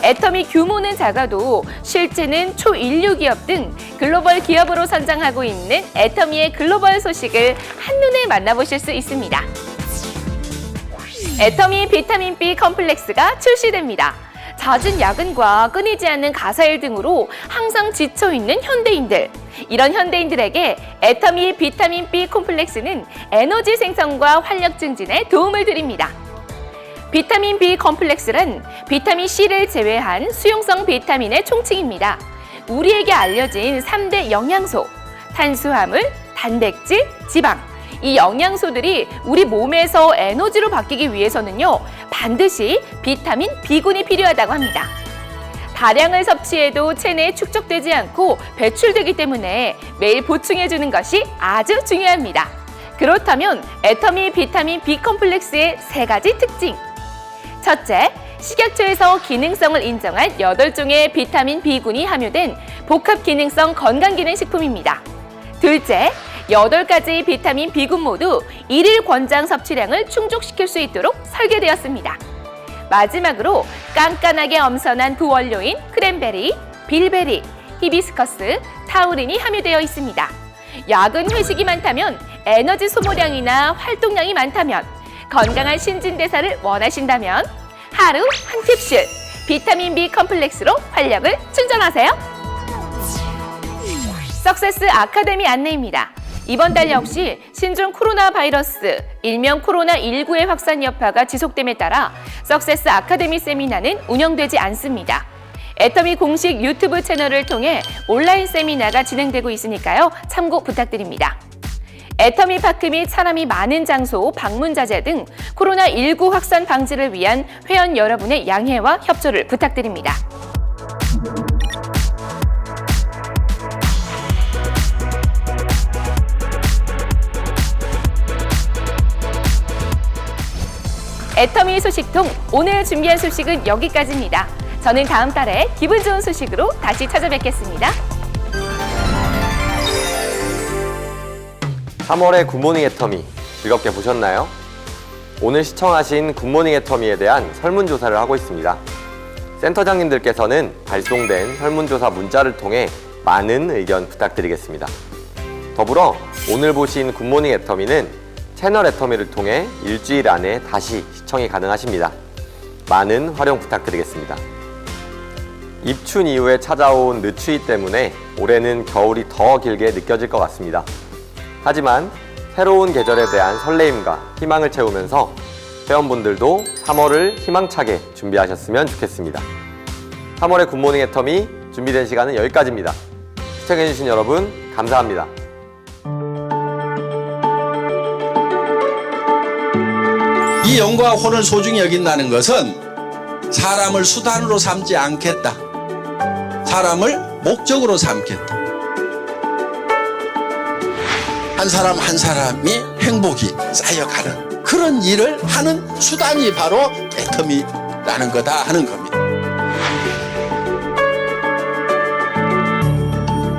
애터미 규모는 작아도 실제는 초인류 기업 등 글로벌 기업으로 선장하고 있는 애터미의 글로벌 소식을 한눈에 만나보실 수 있습니다. 애터미 비타민 B 컴플렉스가 출시됩니다. 잦은 야근과 끊이지 않는 가사일 등으로 항상 지쳐있는 현대인들. 이런 현대인들에게 애터미 비타민 B 콤플렉스는 에너지 생성과 활력 증진에 도움을 드립니다. 비타민 B 컴플렉스란 비타민 C를 제외한 수용성 비타민의 총칭입니다. 우리에게 알려진 3대 영양소, 탄수화물, 단백질, 지방. 이 영양소들이 우리 몸에서 에너지로 바뀌기 위해서는요, 반드시 비타민 B군이 필요하다고 합니다. 다량을 섭취해도 체내에 축적되지 않고 배출되기 때문에 매일 보충해주는 것이 아주 중요합니다. 그렇다면 애터미 비타민 B 컴플렉스의 3가지 특징. 첫째, 식약처에서 기능성을 인정한 8종의 비타민 B군이 함유된 복합 기능성 건강기능식품입니다. 둘째, 8가지 비타민 B군 모두 1일 권장 섭취량을 충족시킬 수 있도록 설계되었습니다. 마지막으로 깐깐하게 엄선한 부원료인 크랜베리, 빌베리, 히비스커스, 타우린이 함유되어 있습니다. 야근 회식이 많다면, 에너지 소모량이나 활동량이 많다면, 건강한 신진대사를 원하신다면 하루 한 캡슐 비타민 B 컴플렉스로 활력을 충전하세요. 석세스 아카데미 안내입니다. 이번 달 역시 신종 코로나 바이러스, 일명 코로나19의 확산 여파가 지속됨에 따라 석세스 아카데미 세미나는 운영되지 않습니다. 애터미 공식 유튜브 채널을 통해 온라인 세미나가 진행되고 있으니까요. 참고 부탁드립니다. 애터미 파크 및 사람이 많은 장소, 방문 자제 등 코로나19 확산 방지를 위한 회원 여러분의 양해와 협조를 부탁드립니다. 애터미 소식통, 오늘 준비한 소식은 여기까지입니다. 저는 다음 달에 기분 좋은 소식으로 다시 찾아뵙겠습니다. 3월의 굿모닝 애터미 즐겁게 보셨나요? 오늘 시청하신 굿모닝 애터미에 대한 설문조사를 하고 있습니다. 센터장님들께서는 발송된 설문조사 문자를 통해 많은 의견 부탁드리겠습니다. 더불어 오늘 보신 굿모닝 애터미는 채널 애터미를 통해 일주일 안에 다시 시청이 가능하십니다. 많은 활용 부탁드리겠습니다. 입춘 이후에 찾아온 늦추위 때문에 올해는 겨울이 더 길게 느껴질 것 같습니다. 하지만 새로운 계절에 대한 설레임과 희망을 채우면서 회원분들도 3월을 희망차게 준비하셨으면 좋겠습니다. 3월의 굿모닝 애터미 준비된 시간은 여기까지입니다. 시청해주신 여러분 감사합니다. 이 영과 혼을 소중히 여긴다는 것은 사람을 수단으로 삼지 않겠다. 사람을 목적으로 삼겠다. 한 사람 한 사람이 행복이 쌓여가는 그런 일을 하는 수단이 바로 애터미라는 거다 하는 겁니다.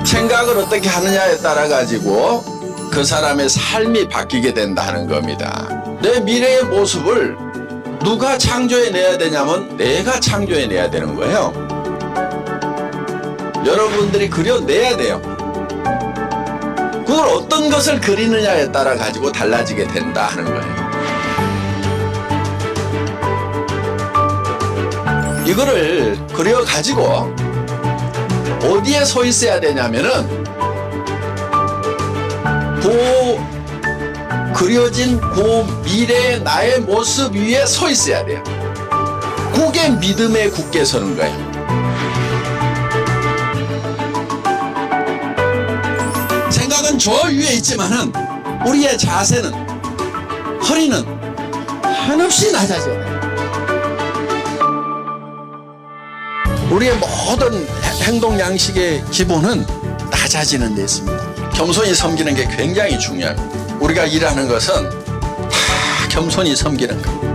생각을 어떻게 하느냐에 따라 가지고 그 사람의 삶이 바뀌게 된다는 겁니다. 내 미래의 모습을 누가 창조해내야 되냐면 내가 창조해내야 되는 거예요. 여러분들이 그려내야 돼요. 그걸 어떤 것을 그리느냐에 따라 가지고 달라지게 된다 하는 거예요. 이거를 그려 가지고 어디에 서 있어야 되냐면은 그려진 그 미래의 나의 모습 위에 서 있어야 돼요. 그게 믿음에 굳게 서는 거예요. 생각은 저 위에 있지만은 우리의 자세는, 허리는 한없이 낮아져요. 우리의 모든 행동 양식의 기본은 낮아지는 데 있습니다. 겸손히 섬기는 게 굉장히 중요합니다. 우리가 일하는 것은 다 겸손히 섬기는 것.